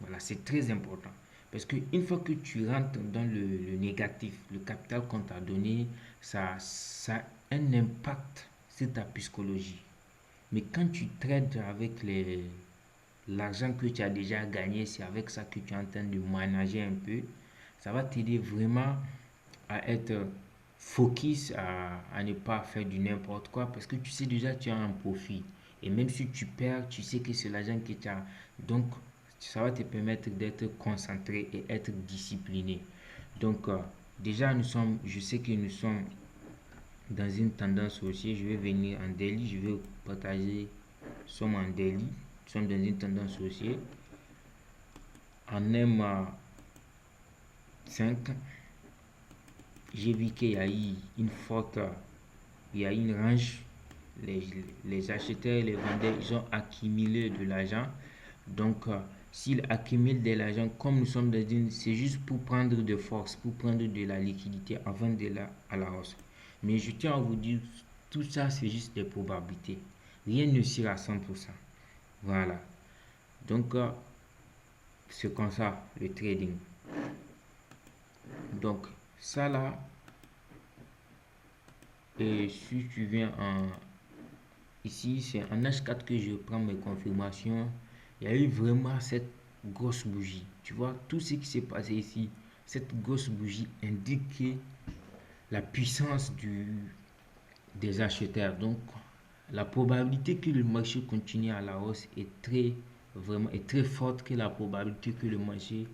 Voilà, c'est très important. Parce qu'une fois que tu rentres dans le négatif, le capital qu'on t'a donné, ça a un impact sur ta psychologie. Mais quand tu traites avec l'argent que tu as déjà gagné, c'est avec ça que tu es en train de manager un peu, ça va t'aider vraiment à être focus, à ne pas faire du n'importe quoi, parce que tu sais déjà tu as un profit. Et même si tu perds, tu sais que c'est l'argent que tu as. Donc, ça va te permettre d'être concentré et être discipliné. Donc, déjà, je sais que nous sommes dans une tendance haussière. Je vais venir en daily, je vais partager, nous sommes en daily, nous sommes dans une tendance haussière. En M5, j'ai vu qu'il y a eu il y a eu une range. Les acheteurs et les vendeurs, ils ont accumulé de l'argent. Donc, s'ils accumulent de l'argent, comme nous sommes dans une, c'est juste pour prendre de force, pour prendre de la liquidité avant de à la hausse. Mais je tiens à vous dire, tout ça, c'est juste des probabilités. Rien ne sera à 100%. Voilà. Donc, c'est comme ça, le trading. Donc, ça là, et si tu viens ici, c'est en H4 que je prends mes confirmations. Il y a eu vraiment cette grosse bougie. Tu vois, tout ce qui s'est passé ici, cette grosse bougie indique la puissance des acheteurs. Donc, la probabilité que le marché continue à la hausse est très forte que la probabilité que le marché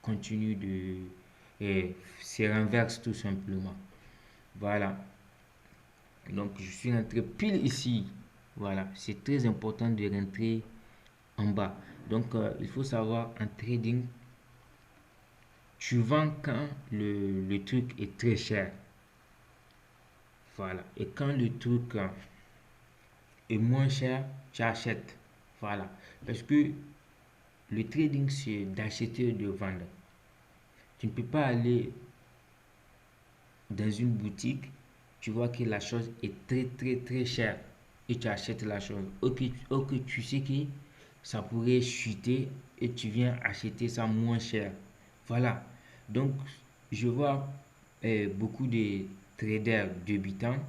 continue se renverse tout simplement. Voilà. Donc, je suis rentré pile ici. Voilà. C'est très important de rentrer en bas. Donc, il faut savoir en trading, tu vends quand le truc est très cher. Voilà. Et quand le truc est moins cher, tu achètes. Voilà. Parce que le trading, c'est d'acheter et de vendre. Tu ne peux pas aller dans une boutique, tu vois que la chose est très très très chère et tu achètes la chose. Ok, tu sais que ça pourrait chuter et tu viens acheter ça moins cher. Voilà. Donc, je vois beaucoup de traders débutants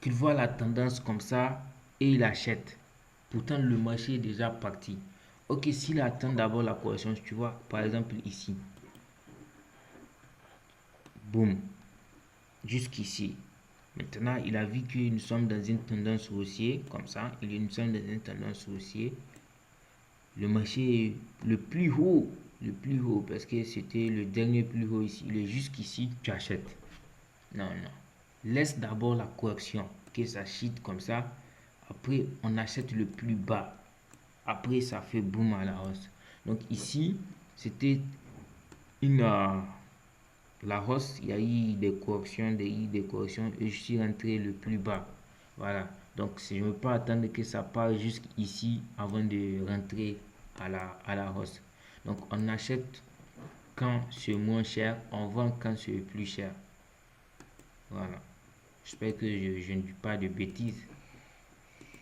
qui voient la tendance comme ça et ils achètent. Pourtant, le marché est déjà parti. Ok, s'il attend d'abord la correction, tu vois, par exemple ici, boum, jusqu'ici. Maintenant, il a vu que nous sommes dans une tendance haussière, comme ça, nous sommes dans une tendance haussière. Le marché est le plus haut, parce que c'était le dernier plus haut ici. Il est jusqu'ici, tu achètes. Non, non. Laisse d'abord la correction, que ça chute comme ça. Après, on achète le plus bas. Après, ça fait boum à la hausse. Donc ici, c'était une... la hausse, il y a eu des corrections et je suis rentré le plus bas. Voilà. Donc, je ne veux pas attendre que ça parte jusqu'ici avant de rentrer à la hausse. Donc, on achète quand c'est moins cher, on vend quand c'est plus cher. Voilà. J'espère que je ne dis pas de bêtises.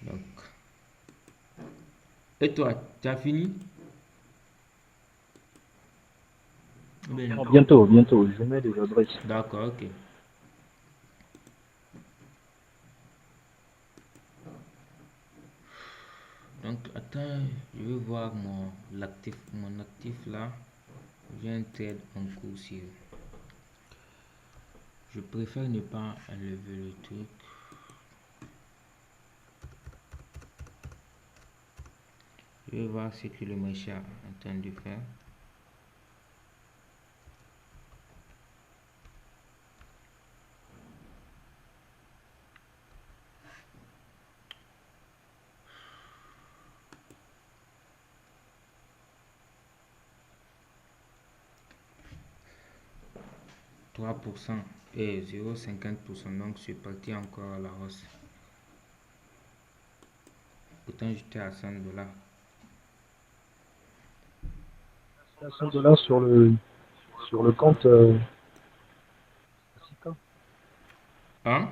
Donc, et toi, tu as fini? Non, bientôt, bientôt. Je mets des adresses. D'accord, ok. Donc, attends, je vais voir mon actif là. J'ai un trade en cours sur. Je préfère ne pas enlever le truc. Je vais voir ce que le marché est en train de faire. « 3% et 0,50%, donc c'est parti encore à la hausse. Pourtant j'étais à 100 $. 100 $ sur le compte Sika. Hein?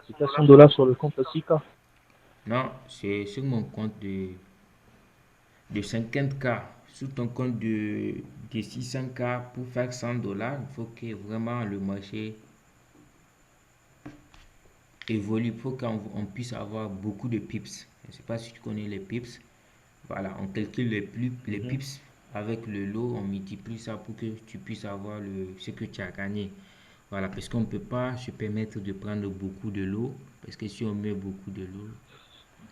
C'est à 100 $ sur le compte Sika. Non, c'est sur mon compte de 50K. Sur ton compte de 600K, pour faire 100 $, il faut que vraiment le marché évolue. Il faut qu'on puisse avoir beaucoup de pips. Je ne sais pas si tu connais les pips. Voilà, on calcule les pips avec le lot, on multiplie ça pour que tu puisses avoir ce que tu as gagné. Voilà, parce qu'on ne peut pas se permettre de prendre beaucoup de lots, parce que si on met beaucoup de lots,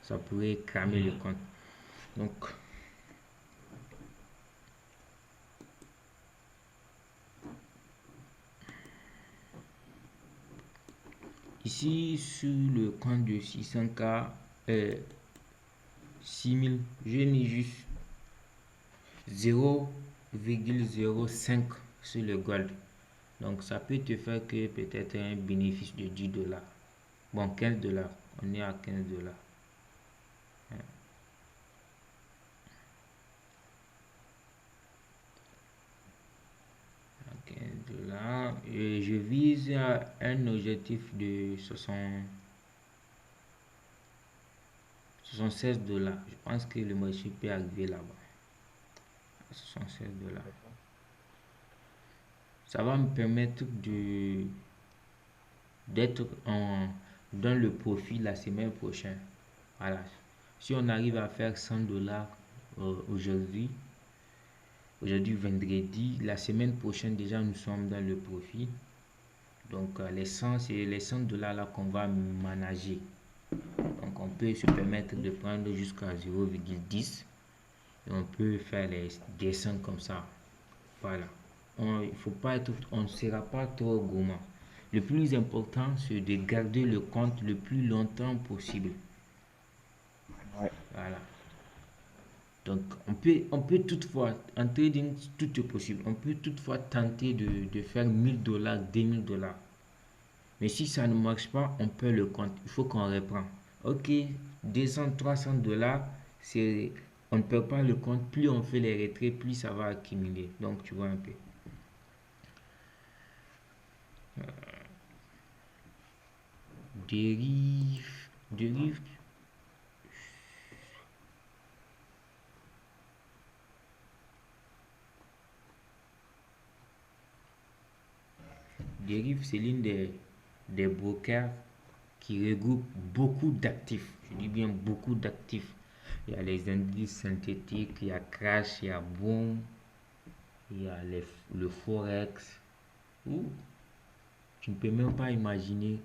ça pourrait cramer le compte. Donc, ici, sur le compte de 600K, 6000, j'ai mis juste 0,05 sur le gold. Donc, ça peut te faire que peut-être un bénéfice de 10 $. Bon, 15 $. On est à 15 $. $. Et je vise un objectif de 76 $. Je pense que le marché peut arriver là-bas. 76 $. Ça va me permettre d'être dans le profit la semaine prochaine. Voilà. Si on arrive à faire 100 $ aujourd'hui vendredi, la semaine prochaine déjà nous sommes dans le profit. Donc c'est les 100 $ là qu'on va manager. Donc on peut se permettre de prendre jusqu'à 0,10 et on peut faire les dessins comme ça. Voilà. On ne sera pas trop gourmand. Le plus important, c'est de garder le compte le plus longtemps possible. Ouais. Voilà. Donc, on peut toutefois, en trading, tout est possible. On peut toutefois tenter de faire 1000 $, 2000 $. Mais si ça ne marche pas, on perd le compte. Il faut qu'on reprend. Ok, 200, 300 $, on ne perd pas le compte. Plus on fait les retraits, plus ça va accumuler. Donc, tu vois un peu. Dérive. Dérive, c'est l'une des brokers qui regroupe beaucoup d'actifs. Je dis bien beaucoup d'actifs. Il y a les indices synthétiques, il y a Crash, il y a Boom, il y a le Forex. Ouh, tu ne peux même pas imaginer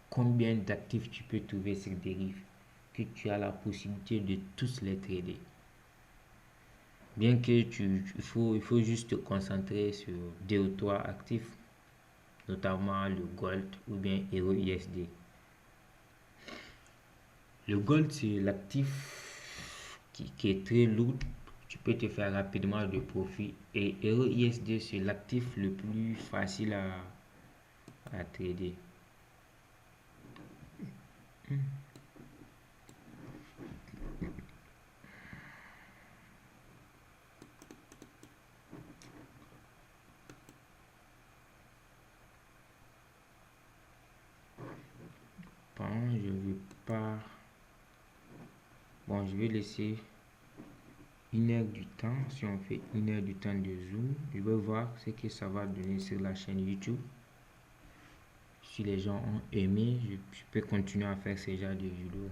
combien d'actifs tu peux trouver sur Dérive, que tu as la possibilité de tous les trader. Bien que il faut juste te concentrer sur 2 ou 3 actifs, notamment le Gold ou bien EURUSD. Le Gold, c'est l'actif qui est très lourd. Tu peux te faire rapidement de profit. Et EURUSD, c'est l'actif le plus facile à trader. Bon, je vais laisser 1 heure du temps. Si on fait 1 heure du temps de zoom, je vais voir ce que ça va donner sur la chaîne YouTube. Si les gens ont aimé, je peux continuer à faire ce genre de vidéos.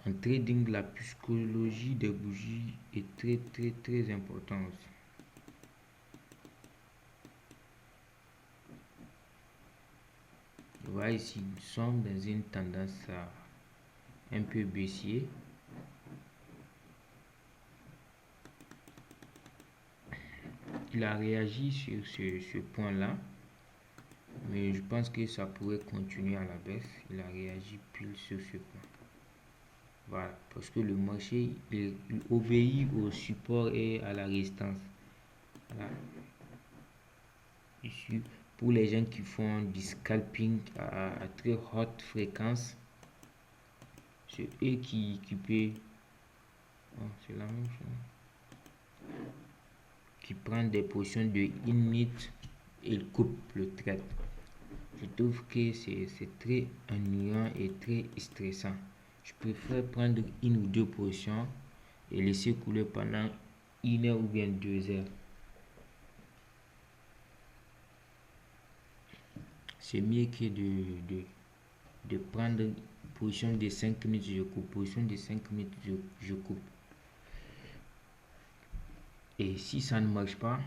En trading, la psychologie des bougies est très importante aussi. Vous voyez ici, nous sommes dans une tendance un peu baissier. Il a réagi sur ce point-là, mais je pense que ça pourrait continuer à la baisse. Il a réagi pile sur ce point. Voilà, parce que le marché, il obéit au support et à la résistance. Voilà. Ici, pour les gens qui font du scalping à très haute fréquence, c'est eux qui peuvent. Oh, c'est la même chose. Qui prennent des positions de 1 minute et ils coupent le trade. Je trouve que c'est très ennuyant et très stressant. Je préfère prendre 1 ou 2 positions et laisser couler pendant 1 heure ou bien 2 heures. C'est mieux que de prendre position de 5 minutes, je coupe, position de 5 minutes, je coupe. Et si ça ne marche pas,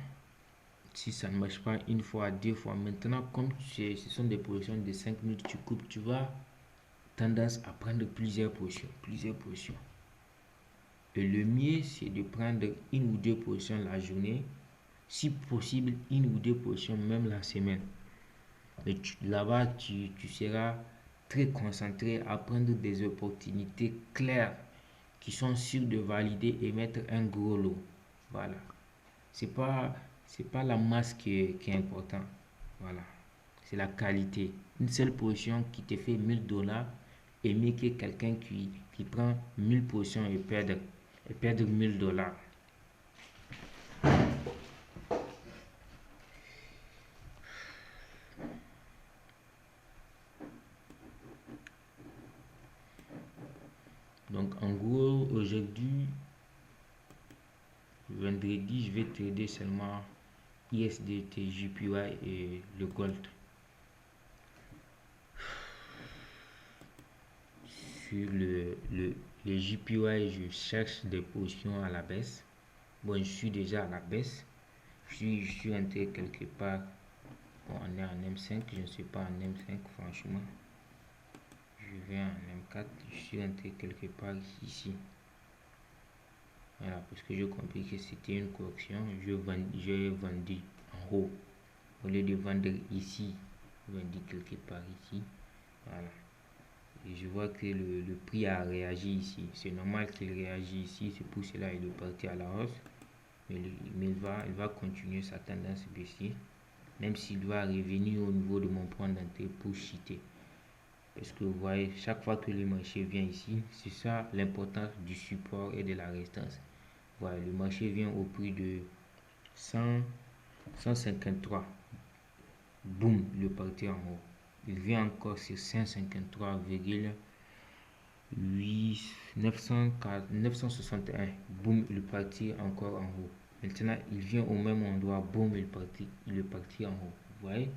une fois, 2 fois, maintenant, comme ce sont des positions de 5 minutes, tu coupes, tu vas tendance à prendre plusieurs positions. Et le mieux, c'est de prendre 1 ou 2 positions la journée, si possible 1 ou 2 positions même la semaine. Et là-bas, tu seras très concentré à prendre des opportunités claires qui sont sûres de valider et mettre un gros lot. Voilà. C'est pas la masse qui est important. Voilà. C'est la qualité. Une seule position qui te fait $1000 est mieux que quelqu'un qui prend 1000 positions et perdre $1000. Donc en gros, aujourd'hui, vendredi, je vais trader seulement USDT, JPY et le Gold. Sur les JPY, je cherche des positions à la baisse. Bon, je suis déjà à la baisse. Je suis entré quelque part. Bon, on est en M5, je ne suis pas en M5, franchement. Je vais en M4, je suis entré quelque part ici. Voilà, parce que j'ai compris que c'était une correction. J'ai vendu en haut. Au lieu de vendre ici, j'ai vendu quelque part ici. Voilà. Et je vois que le prix a réagi ici. C'est normal qu'il réagisse ici, c'est pour cela qu'il est parti à la hausse. Mais il va continuer sa tendance baissière. Même s'il va revenir au niveau de mon point d'entrée pour chuter. Parce que vous voyez, chaque fois que le marché vient ici, c'est ça l'importance du support et de la résistance. Voilà, le marché vient au prix de 153. Boum, il est parti en haut. Il vient encore sur 961. Boum, il est parti encore en haut. Maintenant, il vient au même endroit. Boum, il est parti en haut. Vous voyez,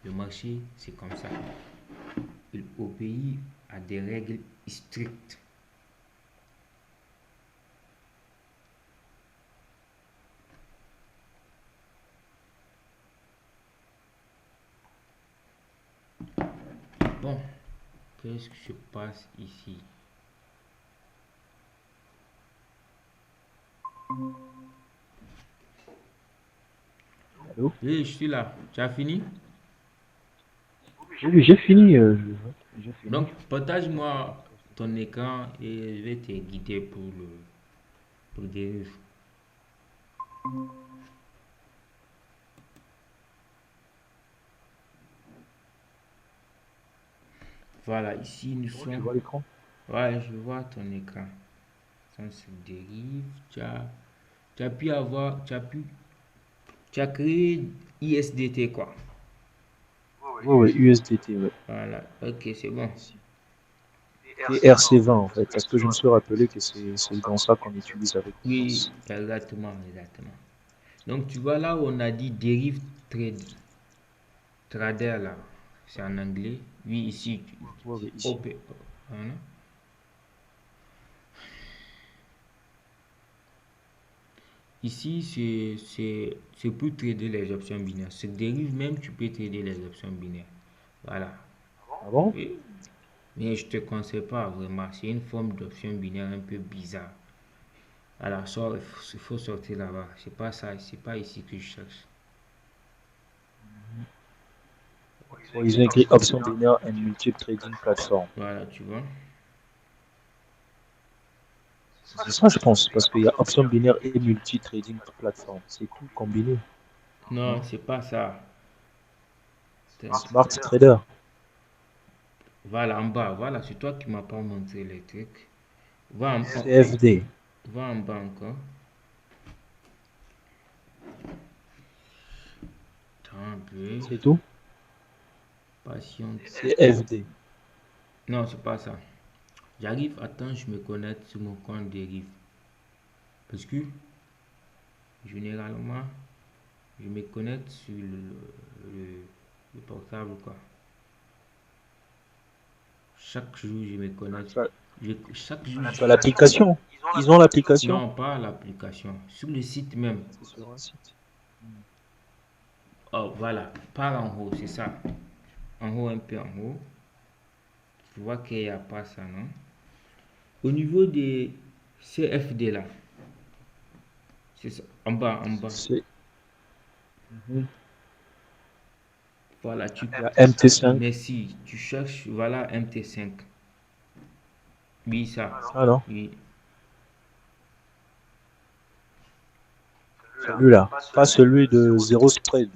le marché, c'est comme ça. Il obéit à des règles strictes. Bon, qu'est-ce qui se passe ici? Allô? Oui, je suis là. Tu as fini? Oui, j'ai fini. J'ai fini. Donc, partage-moi ton écran et je vais te guider pour des... Voilà, ici nous C'est bon, tu sommes. vois l'écran? Ouais, je vois ton écran. Ça se dérive. Tu as pu avoir. Tu as créé ISDT quoi. Ouais, ouais, USDT, ouais. Voilà, ok, c'est bon. Ici. TRC20 en fait, parce que je me suis rappelé que c'est dans ça qu'on utilise avec Oui, Windows. exactement, exactement. Donc tu vois là où on a dit dérive trader là, c'est en anglais. Oui, ici, Ouais, ouais, ici. OP, voilà. Ici, c'est pour trader les options binaires. Ce dérive même, tu peux trader les options binaires. Voilà. Ah bon? Oui. Mais je te conseille pas vraiment. C'est une forme d'option binaire un peu bizarre. Alors, il faut sortir là-bas. C'est pas ça, c'est pas ici que je cherche. Bon, ils ont écrit option binaire and multiple trading platform. Voilà, tu vois. C'est ça, je pense, parce qu'il y a option binaire et multi-trading platform. C'est tout combiné, Non, non? c'est pas ça. Smart trader. Voilà, en bas. Voilà, c'est toi qui m'as pas montré les trucs. Va CFD. va en bas encore. Attends un peu. C'est tout? Patiente. CFD. Non, c'est pas ça. J'arrive, attends, je me connecte sur mon compte dérive. Parce que, généralement, je me connecte sur le portable, quoi. Chaque jour, je me connecte. Tu as, Chaque jour, tu as l'application. Ils ont l'application. non, pas l'application. Sur le site même. C'est sur un site. Oh, voilà. Par en haut, c'est ça. En haut, un peu en haut. Tu vois qu'il n'y a pas ça, non? Au niveau des CFD là, c'est ça. En bas, en bas. C'est, mhm. Voilà, Il y a MT5. merci. Tu cherches, voilà, MT5. Oui, ça. Ah non, Oui. celui-là. Pas celui de zéro spread.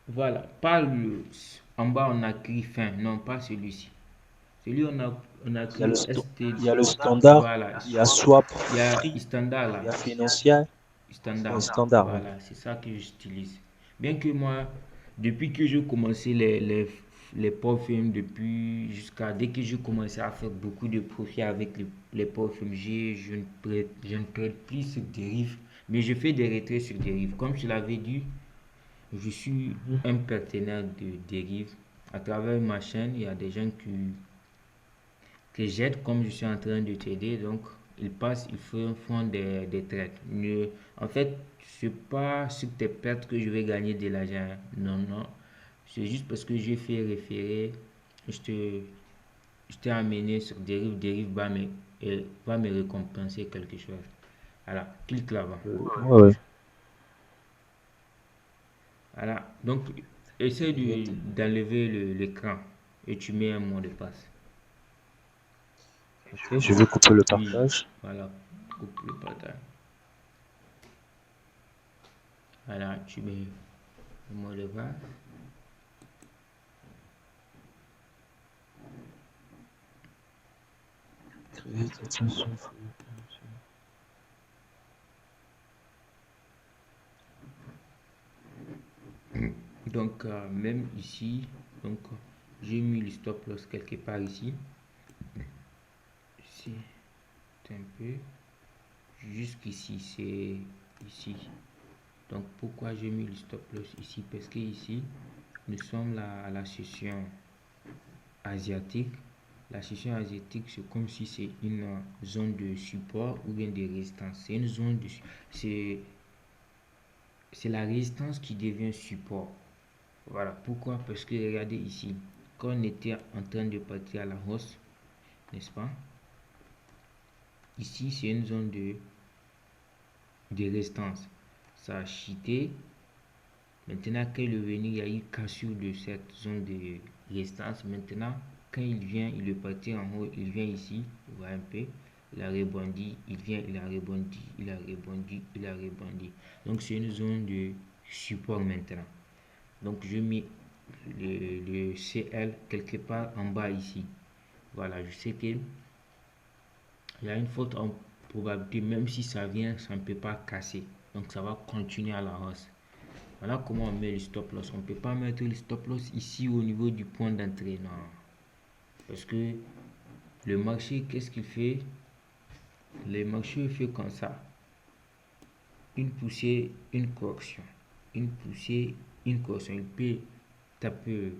Voilà. Pas le. En bas, on a écrit fin. Non, pas celui-ci. Celui on a Il y a le, écrit ST. il y a le standard, Voilà. il y a swap Il y a free, standard il là. y a financière. Ouais, Standard. standard, ouais. Voilà, c'est ça que j'utilise. Bien que moi, depuis que j'ai commencé les parfums, dès que j'ai commencé à faire beaucoup de profit avec les parfums, je ne traite plus sur dérive, mais je fais des retraits sur dérive. Comme je l'avais dit, je suis Mhm. un partenaire de dérive. À travers ma chaîne, il y a des gens que j'aide comme je suis en train de t'aider. Donc, ils font des trades. En fait, c'est pas sur tes pertes que je vais gagner de l'argent. Non, non. C'est juste parce que j'ai fait référer. Je te, je t'ai amené sur Dérive. Dérive va me récompenser quelque chose. Voilà, clique là-bas. Ouais, ouais. Voilà. Donc, essaie Noté. d'enlever l'écran et tu mets un mot de passe. Ok, je vais couper le Oui, partage. voilà. Coupe le partage. Voilà, tu mets le mot de passe. Créer attention. Donc, même ici, donc j'ai mis le stop loss quelque part ici. Ici, c'est un peu. Jusqu'ici, c'est ici. Donc, pourquoi j'ai mis le stop loss ici? Parce que ici, nous sommes là à la session asiatique. La session asiatique, c'est comme si c'est une zone de support ou bien de résistance. C'est une zone de. C'est c'est la résistance qui devient support. Voilà. Pourquoi? Parce que regardez ici. Quand on était en train de partir à la hausse, n'est-ce pas? Ici, c'est une zone de résistance. Ça a chuté. Maintenant, quand il est venu, il y a eu cassure de cette zone de résistance. Maintenant, quand il vient, il est parti en haut, il vient ici, on voit un peu, il a rebondi, il vient, il a rebondi, il a rebondi, il a rebondi. Donc, c'est une zone de support maintenant. Donc, je mets le CL quelque part en bas ici. Voilà, je sais qu'il y a une forte probabilité, même si ça vient, ça ne peut pas casser. Donc ça va continuer à la hausse. Voilà comment on met le stop loss. On ne peut pas mettre le stop loss ici au niveau du point d'entrée. Non. Parce que le marché, qu'est-ce qu'il fait? Le marché fait comme ça. Une poussée, une correction. Une poussée, une correction. Il peut taper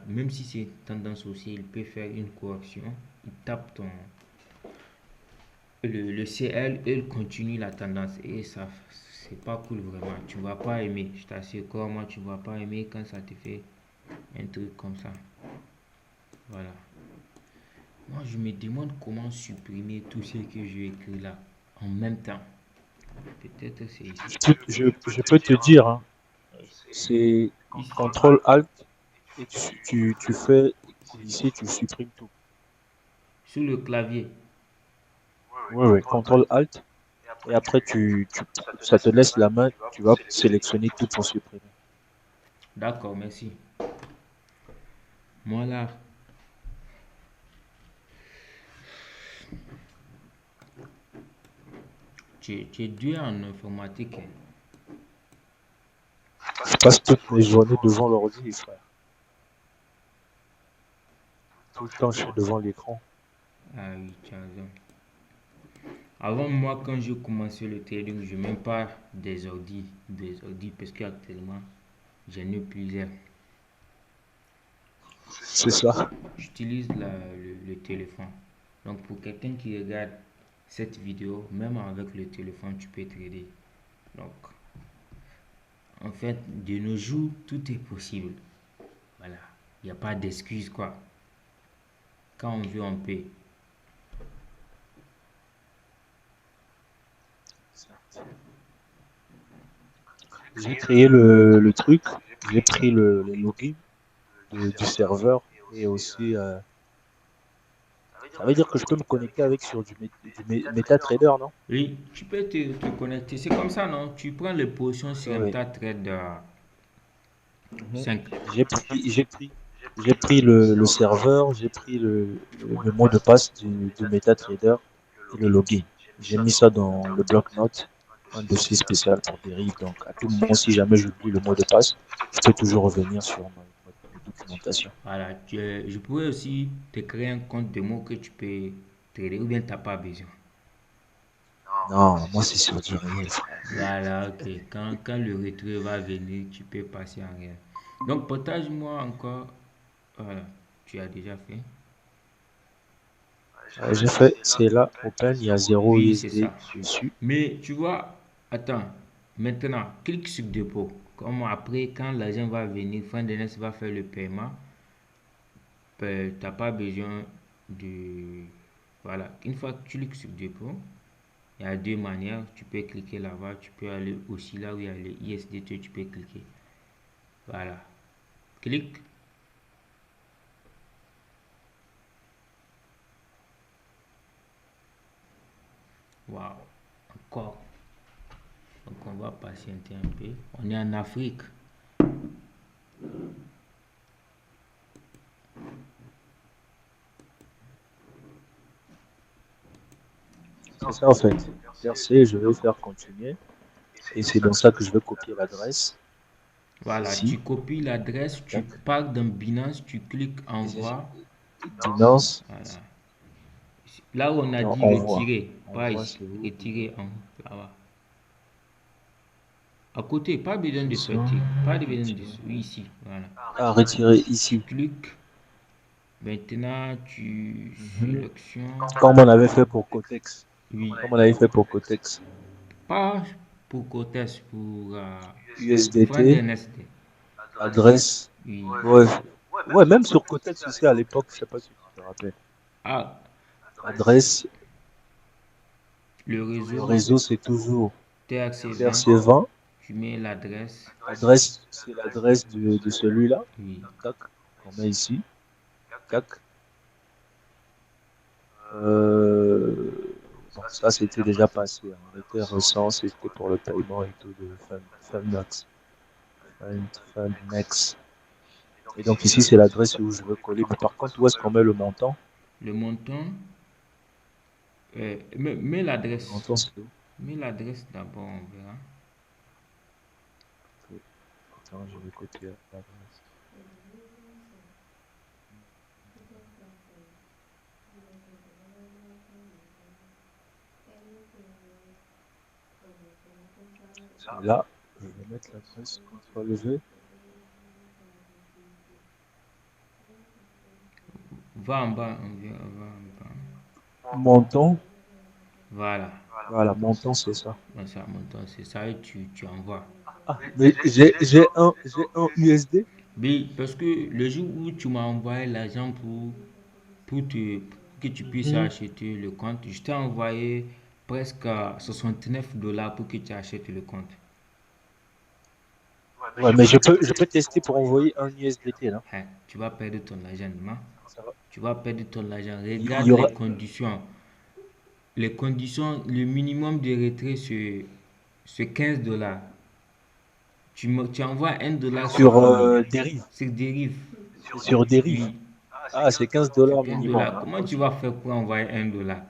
même si c'est tendance haussière, il peut faire une correction. Il tape le CL et il continue la tendance. Et ça, c'est pas cool vraiment. Tu vas pas aimer. Je t'assure, comment tu vas pas aimer quand ça te fait un truc comme ça. Voilà. Moi, je me demande comment supprimer tout ce que j'ai écrit là en même temps. Peut-être c'est ici. Je peux te dire, hein, c'est Ici. CTRL Alt et tu fais ici, tu supprimes tout. Sur le clavier. Oui, oui, CTRL Alt et après ça te laisse la main, tu vas sélectionner tout pour supprimer. D'accord, merci. Moi là, tu es doué en informatique, hein. Je passe toutes mes journées devant l'ordi, frère. Tout le temps, je suis devant l'écran. Ah oui, tu as raison. Avant moi, quand j'ai commencé le trading, je n'ai même pas des ordi parce qu'actuellement, j'en ai plusieurs. C'est ça. J'utilise le téléphone. Donc pour quelqu'un qui regarde cette vidéo, même avec le téléphone, tu peux trader. Donc en fait, de nos jours, tout est possible. Voilà. Il n'y a pas d'excuse quoi. Quand on veut, on peut. J'ai créé le truc, j'ai pris le login du serveur et aussi, ça veut dire que je peux me connecter avec sur du MetaTrader, non? Oui, tu peux te connecter. C'est comme ça, non? Tu prends les positions sur Oui. MetaTrader Mhm. 5. J'ai pris, j'ai pris, j'ai pris le serveur, j'ai pris le mot de passe du MetaTrader et le login. J'ai mis ça dans le bloc-notes, un dossier spécial pour dérive. Donc, à tout moment, si jamais j'oublie le mot de passe, je peux toujours revenir sur ma documentation. Voilà. Je pourrais aussi te créer un compte de mots que tu peux trader ou bien tu n'as pas besoin. Non, moi, c'est sur du réel, frère. Voilà, ok. Quand le retrait va venir, tu peux passer en rien. Donc, partage-moi encore. Voilà, tu as déjà fait. J'ai fait, c'est là, Open, il y a 0 Oui, c'est USD ça. dessus. Mais tu vois, attends, maintenant, clique sur dépôt. Comme après, quand l'argent va venir, Finance va faire le paiement, tu n'as pas besoin de... Voilà, une fois que tu cliques sur dépôt, il y a deux manières. Tu peux cliquer là-bas, tu peux aller aussi là où il y a les ISDT, tu peux cliquer. Voilà, clique. Waouh, encore. Donc on va patienter un peu. On est en Afrique. C'est ça, en fait. Faire C, je vais faire continuer. Et c'est dans ça que je vais copier l'adresse. Voilà, Ici, tu copies l'adresse, tu tac. pars dans Binance, tu cliques Et c'est envoi. Binance, Voilà. Là où on a non, dit envoi. retirer, pas Envoi, ici. c'est où déjà? Retirer en là-bas. À côté, pas besoin C'est de ça. sortir. Pas de besoin de Retirer. sortir. Oui, ici. Voilà. Ah, retirer Tu ici. cliques. Maintenant, tu Mhm. sélectionnes. Comme on avait fait pour Cotex. Oui. Comme on avait fait pour Cotex. Pas pour Cortez, pour Franc USDT, DNSD. adresse. Oui. Ouais, ouais, même sur Cotex aussi à l'époque, je sais pas si tu te rappelles. Ah, Adresse, le le réseau réseau c'est toujours TRC20. TRC20. Tu mets l'adresse. Adresse, c'est l'adresse de celui-là. Oui. Tac, qu'on met ici. Tac. Euh, bon, ça c'était déjà passé, hein. On était récent, c'était pour le paiement et tout de Funmax. Find next. Et donc ici, c'est l'adresse où je veux coller. Mais par contre, où est-ce qu'on met le montant? Le montant, mets Le l'adresse. montant, c'est où? Mets l'adresse d'abord, on verra. Ok. Attends, je vais copier l'adresse. C'est là. Je vais mettre l'adresse, CTRL V. Va en bas, on verra, va en bas. Montant. Voilà. Voilà, montant, c'est ça. Bon, ça, montant, c'est ça et tu envoies. Ah, mais j'ai un USD. Oui, parce que le jour où tu m'as envoyé l'argent pour que tu puisses Mhm. acheter le compte, je t'ai envoyé presque à 69 dollars pour que tu achètes le compte. Ouais, mais je peux tester pour envoyer un USDT, là. Hein, tu vas perdre ton argent, non? Ça va. Tu vas perdre ton argent. Il y Regarde les aura. conditions. Les conditions, le minimum de retrait, c'est 15 dollars. Tu envoies 1 dollar Sur Dérive. sur Dérive. C'est sur Dérive. Oui, Ah, c'est 15 c'est dollars 15 minimum, dollars. hein. Comment tu Ok. vas faire pour envoyer 1 dollar?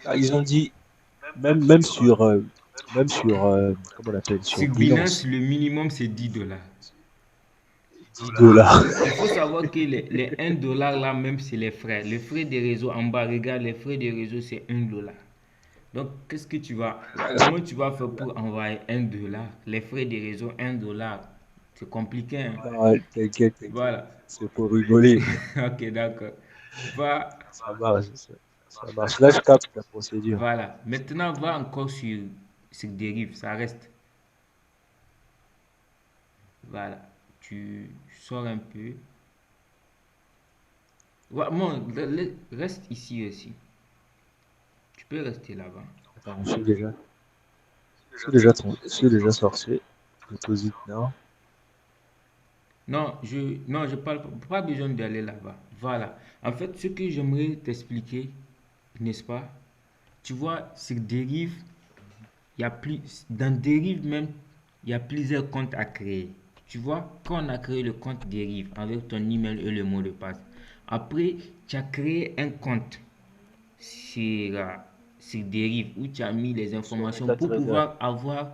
Ah, ils ont dit, même sur, comment on appelle, sur Sur Binance, Binance, le minimum, c'est 10 dollars. 10 $. Il faut savoir que les 1 dollar là, même, c'est les frais. Les frais des réseaux en bas, regarde, les frais des réseaux, c'est 1 dollar. Donc, comment tu vas faire pour envoyer 1 dollar? Les frais des réseaux, 1 dollar. C'est compliqué, hein? Non, t'inquiète, t'inquiète. Voilà. C'est pour rigoler. Ok, d'accord. Va, Ça marche, ça marche. Là, je capte la procédure. voilà. Maintenant, va encore sur Dérive, ça reste. Voilà. Tu sors un peu. Ouais, bon, reste ici aussi. Tu peux rester là-bas. Attends, je suis déjà sorti. Deposit now. Non, je parle pas besoin d'aller là-bas. Voilà. En fait, ce que j'aimerais t'expliquer, n'est-ce pas? Tu vois, sur Dérive, dans Dérive même, il y a plusieurs comptes à créer. Tu vois, quand on a créé le compte Dérive avec ton email et le mot de passe, après, tu as créé un compte sur, euh, sur Dérive où tu as mis les Sur informations pour MetaTrader. pouvoir avoir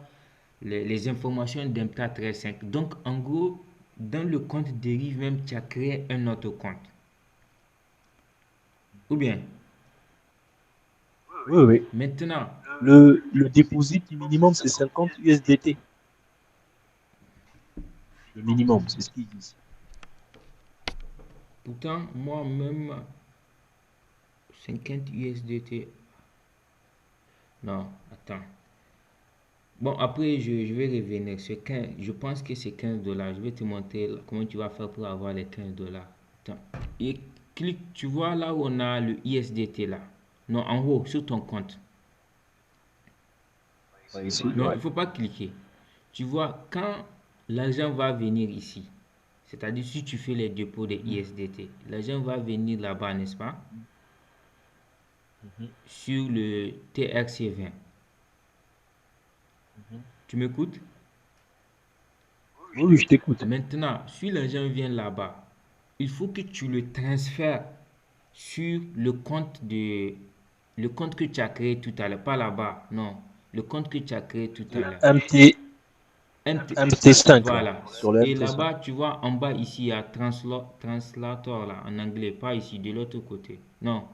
les informations d'MTA35. Donc, en gros, dans le compte Dérive même, tu as créé un autre compte. Ou bien, Oui, oui. maintenant, Le deposit minimum, c'est 50 USDT. Le minimum, c'est ce qu'ils disent. pourtant, moi-même, 50 USDT. Non, attends. Bon, après, je vais revenir. Je pense que c'est 15 dollars. Je vais te montrer comment tu vas faire pour avoir les 15 dollars. Attends. Et clique, tu vois là où on a le USDT là. Non, en haut, sur ton compte. Ouais, ici, Non, il ouais. ne faut pas cliquer. Tu vois, quand l'argent va venir ici, c'est-à-dire si tu fais les dépôts de Mhm, USDT, l'argent va venir là-bas, n'est-ce pas? mhm, Sur le TRC20. mhm. Tu m'écoutes? Oui, oui, je t'écoute. Maintenant, si l'argent vient là-bas, il faut que tu le transfères sur le compte que tu as créé tout à l'heure, pas là-bas, non, le compte que tu as créé tout à l'heure. MT, MT MT5, là. voilà. Sur le Et MT5. là-bas, tu vois, en bas ici, il y a translator là, en anglais, pas ici, de l'autre côté. Non,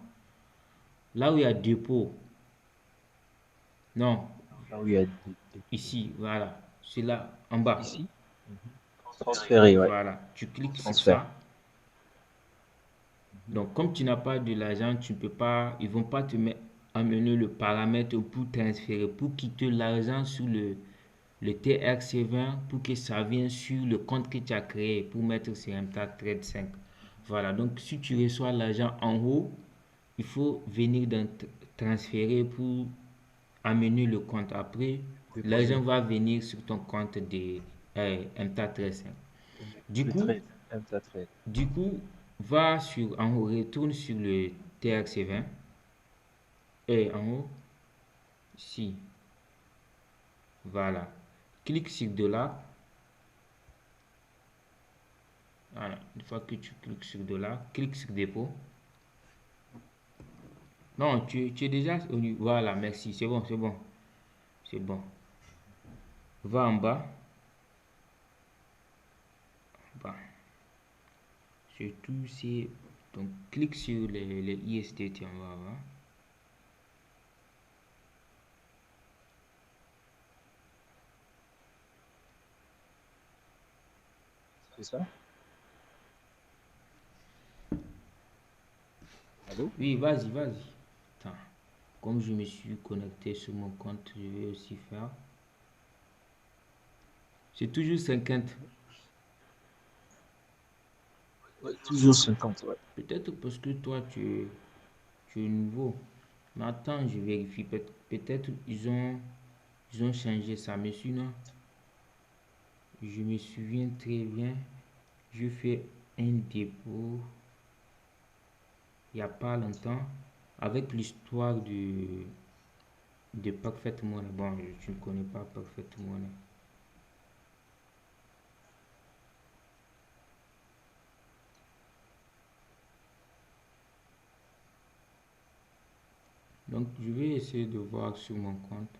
là où il y a dépôt. Non, Là où il y a des dépôts. ici, voilà. C'est là, en bas. Ici. Mhm. Transférer, ouais. Voilà. Tu cliques sur Transfert. ça. Mhm. Donc, comme tu n'as pas de l'argent, tu peux pas, ils vont pas amener le paramètre pour transférer, pour quitter l'argent sur le TRC20 pour que ça vienne sur le compte que tu as créé pour mettre sur MTA Trade 5. Voilà, donc si tu reçois l'argent en haut, il faut venir dans transférer pour amener le compte. Après, l'argent Déposer. va venir sur ton compte de MTA Trade 5. Du Le coup, trade. MT trade. du coup, en haut, retourne sur le TRC20 et en haut, si, voilà. cliques sur dollar. Voilà, une fois que tu cliques sur dollar, clique sur dépôt. Non, tu es déjà au niveau. Voilà, merci, c'est bon, c'est bon. C'est bon. Va en bas. Bah, surtout c'est. Donc, clique sur les ISDT en bas. Hein. C'est ça? Allô? Oui, vas-y, vas-y. Attends. Comme je me suis connecté sur mon compte, je vais aussi faire. C'est toujours 50. Ouais, toujours 50, ouais. Peut-être parce que toi, tu es nouveau. Mais attends, je vérifie. Peut-être ils ont changé ça. Mais sinon, je me souviens très bien. Je fais un dépôt il n'y a pas longtemps avec l'histoire de Perfect Money. Bon, tu ne connais pas Perfect Money. Donc, je vais essayer de voir sur mon compte.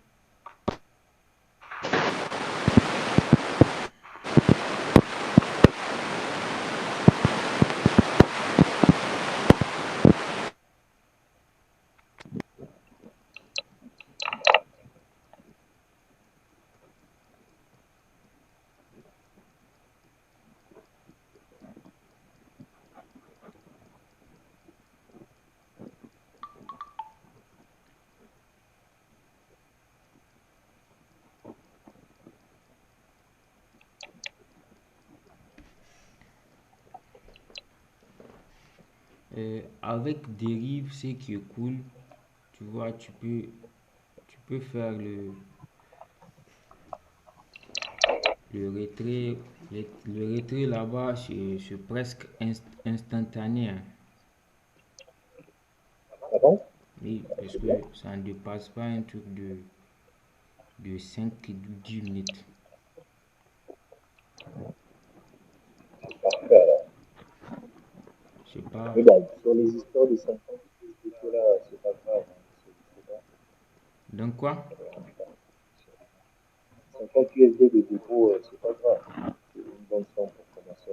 Avec dérive, ce qui est cool, tu vois, tu peux faire le retrait. Le retrait là-bas, c'est presque instantané. Hein. Ah bon? Oui, parce C'est bien. que ça ne dépasse pas un truc de 5 ou 10 minutes. Parfait, alors. Je sais pas. Mais bon, sur les histoires de 50 USDT là, c'est pas grave. Hein. C'est bon. Donc quoi? 50 USD de dépôt, c'est pas grave. C'est une bonne somme pour commencer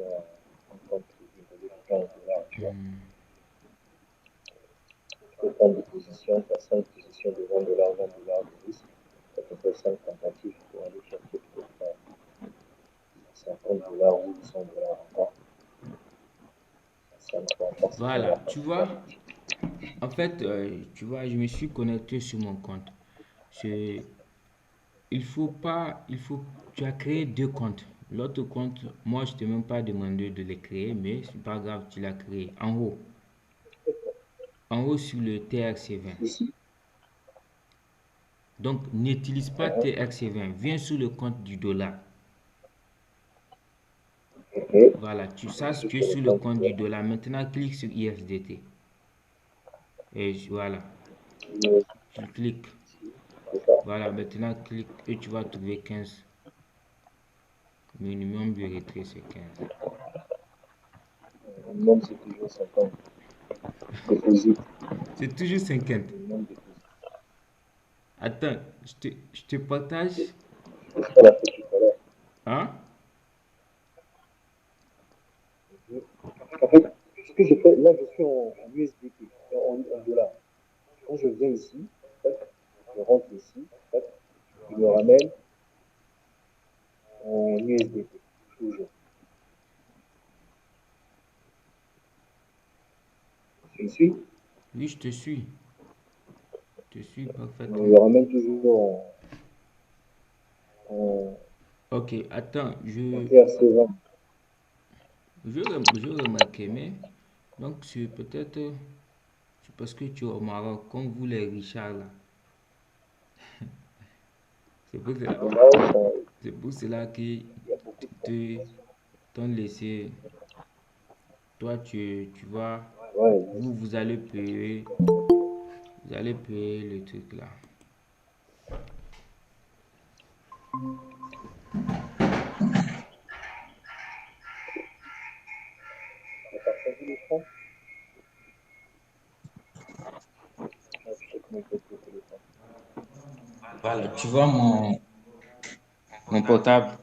un compte privé avec 15 dollars, tu vois. Hmm. Tu peux prendre des positions, tu as 5 positions de 20 dollars, 20 dollars de risque. Ça te fait 5 tentatives pour aller chercher peut-être 50 dollars ou 100 dollars encore. Ça ne prend pas si ça va Voilà, tu vois, pratiquement. en fait, tu vois, je me suis connecté sur mon compte. C'est, il faut pas, il faut, tu as créé deux comptes. L'autre compte, moi, je t'ai même pas demandé de les créer, mais c'est pas grave, tu l'as créé. En haut sur le TRC20. Ici, Donc, n'utilise pas TRC20, viens sur le compte du dollar. ok, Voilà, tu je saches suis que sur le sur le compte compte de du dollar. Maintenant, clique sur ISDT. Et voilà, l'USD tu cliques. ici, c'est ça. Voilà, maintenant, clique et tu vas trouver 15. Minimum de retrait, c'est 15. Le minimum, c'est toujours 50. Déposit. C'est toujours 50. Minimum déposit. Attends, je te partage. C'est ça la fait tout à l'heure. Hein? En fait, ce que je fais, là, je suis en USDT, en dollars. Quand je viens ici, je rentre ici, je me ramène en USDT, toujours. Tu me suis? Oui, je te suis. Je te suis Je parfaitement. me ramène toujours en Ok, attends, TRC20. je remarquais, mais donc c'est peut-être c'est parce que tu es au Maroc, comme vous les Richards là. C'est pour cela, Là, c'est pour cela qu'ils il y a beaucoup de te fluctuations. t'ont laissé. Toi, tu vas, Ouais, vous allez payer le truc là. téléphone. Ah, je sais comment faire le téléphone. Voilà, tu vois mon portable.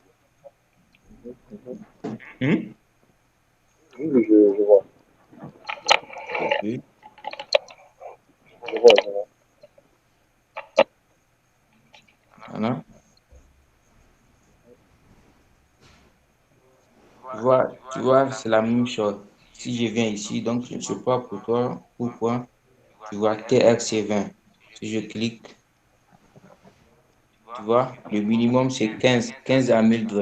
Mhm. Hmm? Oui, oui, je vois. Oui. Je vois. Voilà. Tu vois, c'est la même chose. Si je viens ici, donc je ne sais pas pour toi, pourquoi, tu vois TRC20. Si je clique, tu vois, le minimum c'est 15 à 1000 $. Tu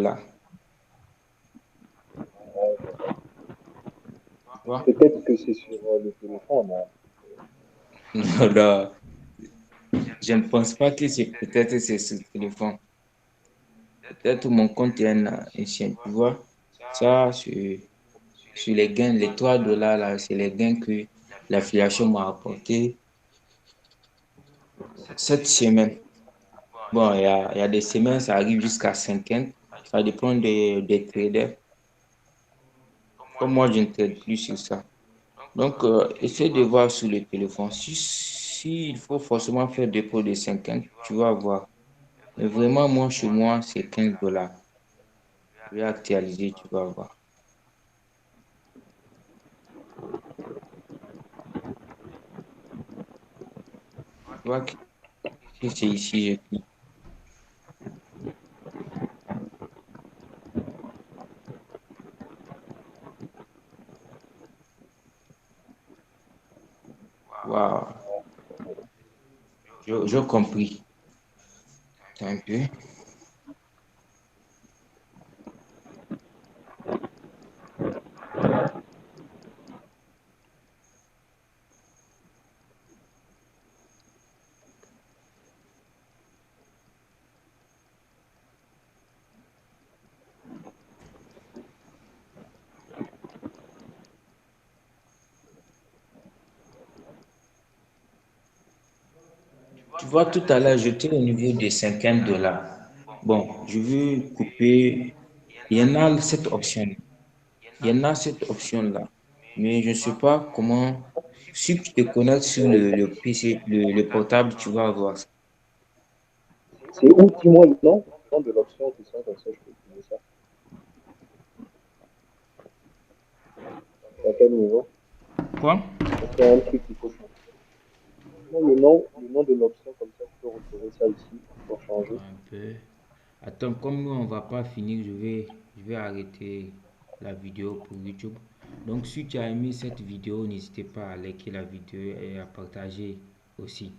vois? Peut-être que c'est sur le téléphone, hein. Non, non, je ne pense pas que c'est peut-être c'est ce téléphone. Peut-être mon compte est un ancien, tu vois. Ça, sur les gains, les 3 dollars là, c'est les gains que l'affiliation m'a apporté cette semaine. Bon, il y a des semaines, ça arrive jusqu'à 50. Ça dépend des traders. Comme moi, je ne trade plus sur ça. Donc, essaie de voir sur le téléphone. Si il faut forcément faire dépôt de 50, tu vas voir. Mais vraiment, moi, chez moi, c'est 15 dollars. Je vais actualiser, tu vas voir. Tu vois que c'est ici, je clique. Waouh, j'ai compris. Attends un peu. Tu vois, tout à l'heure, j'étais au niveau de 50 dollars. Bon, je veux couper. Il y en a cette option. Il y en a cette option-là. Mais je ne sais pas comment. Si tu te connectes sur le PC, le portable, tu vas voir ça. C'est où, dis-moi le nom de l'option, tout ça, comme ça, je peux trouver ça. À quel niveau? Quoi? Est-ce qu'il y a un truc qu'il faut changer? Dis-moi le nom de l'option, comme ça, je peux retrouver ça ici pour changer. Attends un peu. Attends, comme nous, on va pas finir, je vais arrêter la vidéo pour YouTube. Donc, si tu as aimé cette vidéo, n'hésitez pas à liker la vidéo et à partager aussi.